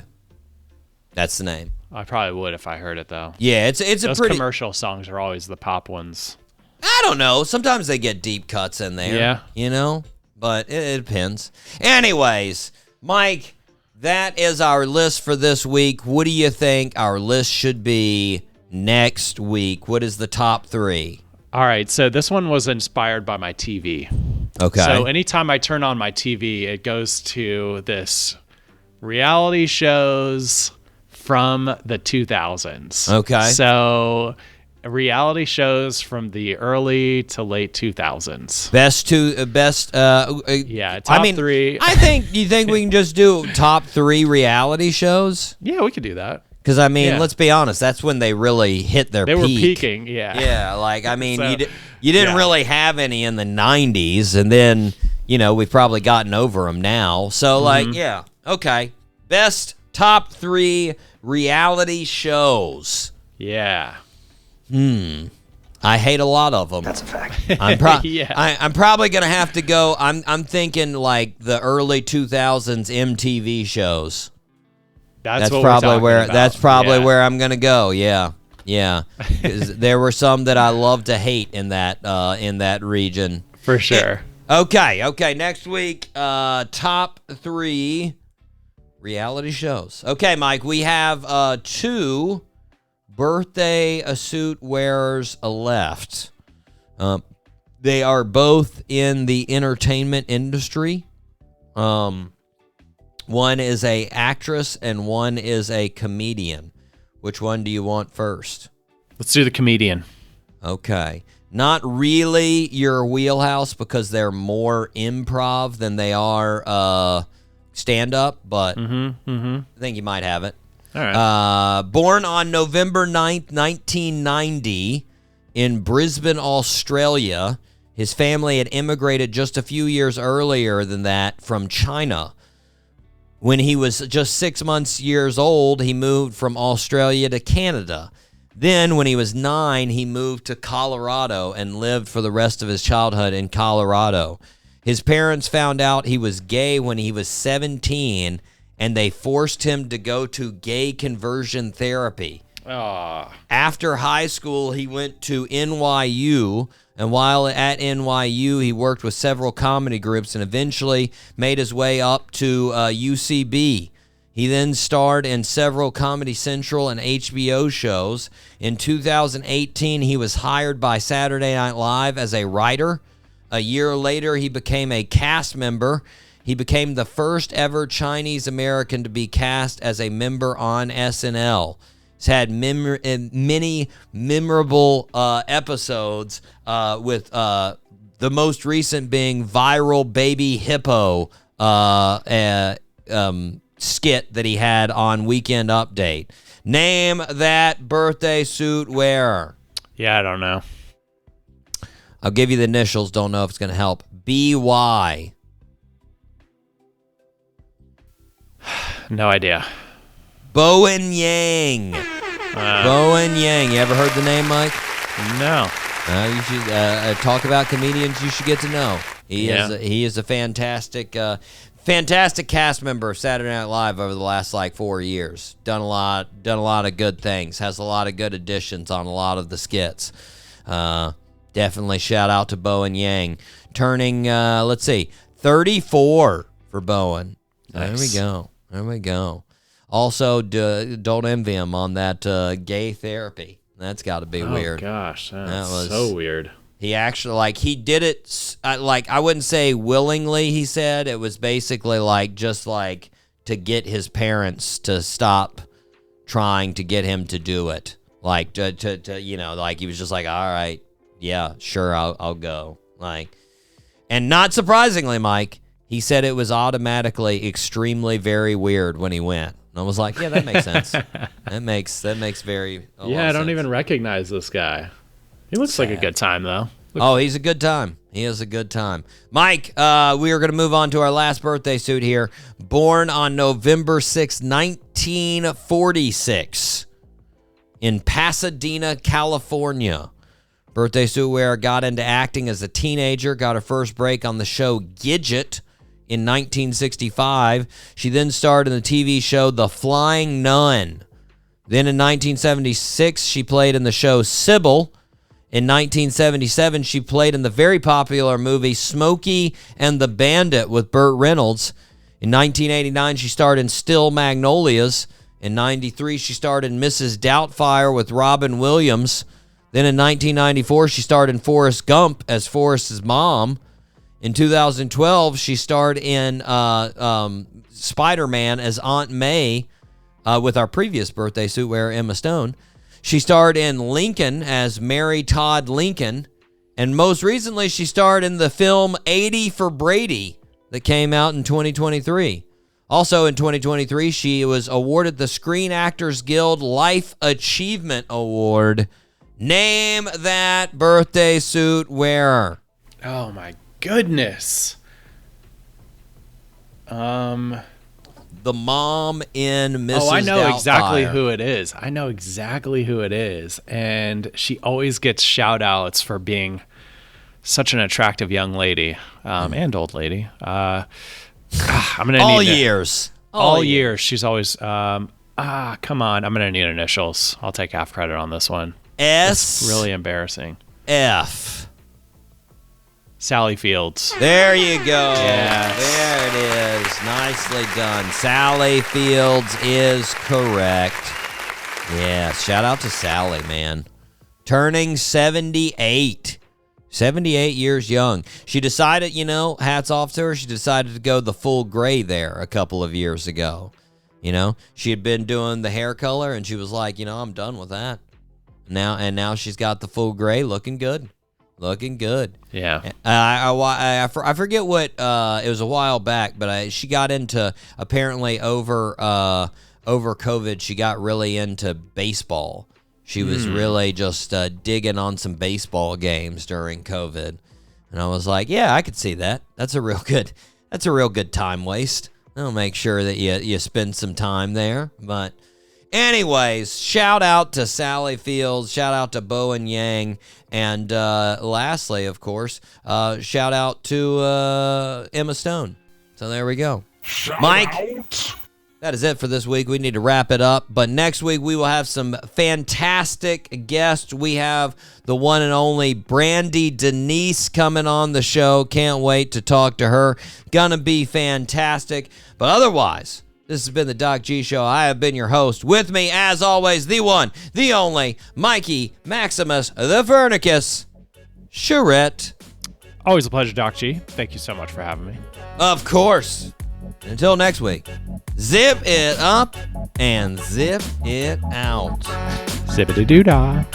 That's the name. I probably would if I heard it, though. Yeah, it's a Those pretty... commercial songs are always the pop ones. I don't know. Sometimes they get deep cuts in there. Yeah. You know? But it depends. Anyways, Mike, that is our list for this week. What do you think our list should be next week? What is the top 3? All right, so this one was inspired by my TV. Okay. So anytime I turn on my TV, it goes to this reality shows from the 2000s. Okay. So reality shows from the early to late 2000s. Top 3. You think we can just do top 3 reality shows? Yeah, we could do that. Because, let's be honest, that's when they really hit their peak. They were peaking, yeah. Yeah, you didn't really have any in the 90s, and then, we've probably gotten over them now. So, okay. Best top 3 reality shows. Yeah. I hate a lot of them. That's a fact. I'm probably going to have to go, I'm thinking, like, the early 2000s MTV shows. That's probably where I'm gonna go. Yeah. 'Cause there were some that I love to hate in that region. For sure. Okay. Next week, top 3 reality shows. Okay, Mike, we have 2 birthday suit wearers left. They are both in the entertainment industry. One is a actress and one is a comedian. Which one do you want first? Let's do the comedian. Okay. Not really your wheelhouse because they're more improv than they are stand-up, but I think you might have it. All right. Born on November 9th, 1990 in Brisbane, Australia. His family had immigrated just a few years earlier than that from China. When he was just 6 years old, he moved from Australia to Canada. Then, when he was 9, he moved to Colorado and lived for the rest of his childhood in Colorado. His parents found out he was gay when he was 17, and they forced him to go to gay conversion therapy. After high school, he went to NYU, and while at NYU, he worked with several comedy groups and eventually made his way up to UCB. He then starred in several Comedy Central and HBO shows. In 2018, he was hired by Saturday Night Live as a writer. A year later, he became a cast member. He became the first ever Chinese American to be cast as a member on SNL. He's had many memorable episodes with the most recent being Viral Baby Hippo skit that he had on Weekend Update. Name that birthday suit wearer. Yeah, I don't know. I'll give you the initials. Don't know if it's going to help. BY. No idea. Bowen Yang. Bowen Yang. You ever heard the name, Mike? No. You should talk about comedians you should get to know. He is a fantastic cast member of Saturday Night Live over the last 4 years. Done a lot of good things. Has a lot of good additions on a lot of the skits. Definitely shout out to Bowen Yang, turning 34 for Bowen. Nice. There we go. Also, don't envy him on that gay therapy. That's got to be weird. Oh gosh, that was so weird. He actually, he did it, I wouldn't say willingly, he said. It was basically, to get his parents to stop trying to get him to do it. He was just all right, yeah, sure, I'll go. And not surprisingly, Mike, he said it was automatically extremely very weird when he went. And I was like, yeah, that makes sense. that makes very a lot of I don't sense. even recognize this guy. He looks like a good time, though. He's a good time. He is a good time. Mike, we are going to move on to our last birthday suit here. Born on November 6, 1946 in Pasadena, California. Birthday suit wearer got into acting as a teenager, got her first break on the show Gidget in 1965. She then starred in the TV show The Flying Nun. Then in 1976, she played in the show Sybil. In 1977, she played in the very popular movie Smokey and the Bandit with Burt Reynolds. In 1989, she starred in Still Magnolias. In 93, she starred in Mrs. Doubtfire with Robin Williams. Then in 1994, she starred in Forrest Gump as Forrest's mom. In 2012, she starred in Spider-Man as Aunt May with our previous birthday suit wearer, Emma Stone. She starred in Lincoln as Mary Todd Lincoln. And most recently, she starred in the film 80 for Brady that came out in 2023. Also in 2023, she was awarded the Screen Actors Guild Life Achievement Award. Name that birthday suit wearer. Oh, my goodness. The mom in Mrs. Oh, I know Doubtfire. exactly who it is. And she always gets shout-outs for being such an attractive young lady and old lady. I'm gonna all years. She's always, come on. I'm going to need initials. I'll take half credit on this one. S. It's really embarrassing. F. Sally Fields. There you go. Yes. There it is. Nicely done. Sally Fields is correct. Yeah, shout out to Sally, man. Turning 78. 78 years young. She decided, hats off to her, she decided to go the full gray there a couple of years ago. She had been doing the hair color, and she was like, I'm done with that. Now she's got the full gray, looking good. Looking good. Yeah. I forget what, it was a while back, but she got into, apparently over COVID, she got really into baseball. She was really just digging on some baseball games during COVID. And I was like, yeah, I could see that. That's a real good time waste. I'll make sure that you spend some time there. But anyways, shout out to Sally Fields, shout out to Bowen Yang, and lastly, of course, shout out to Emma Stone. So there we go. Mike, that is it for this week. We need to wrap it up. But next week, we will have some fantastic guests. We have the one and only Brandy Denise coming on the show. Can't wait to talk to her. Gonna be fantastic. But otherwise, this has been the Doc G Show. I have been your host. With me, as always, the one, the only, Mikey Maximus, the Vernicus, Charette. Always a pleasure, Doc G. Thank you so much for having me. Of course. Until next week, zip it up and zip it out. Zippity-doo-dah.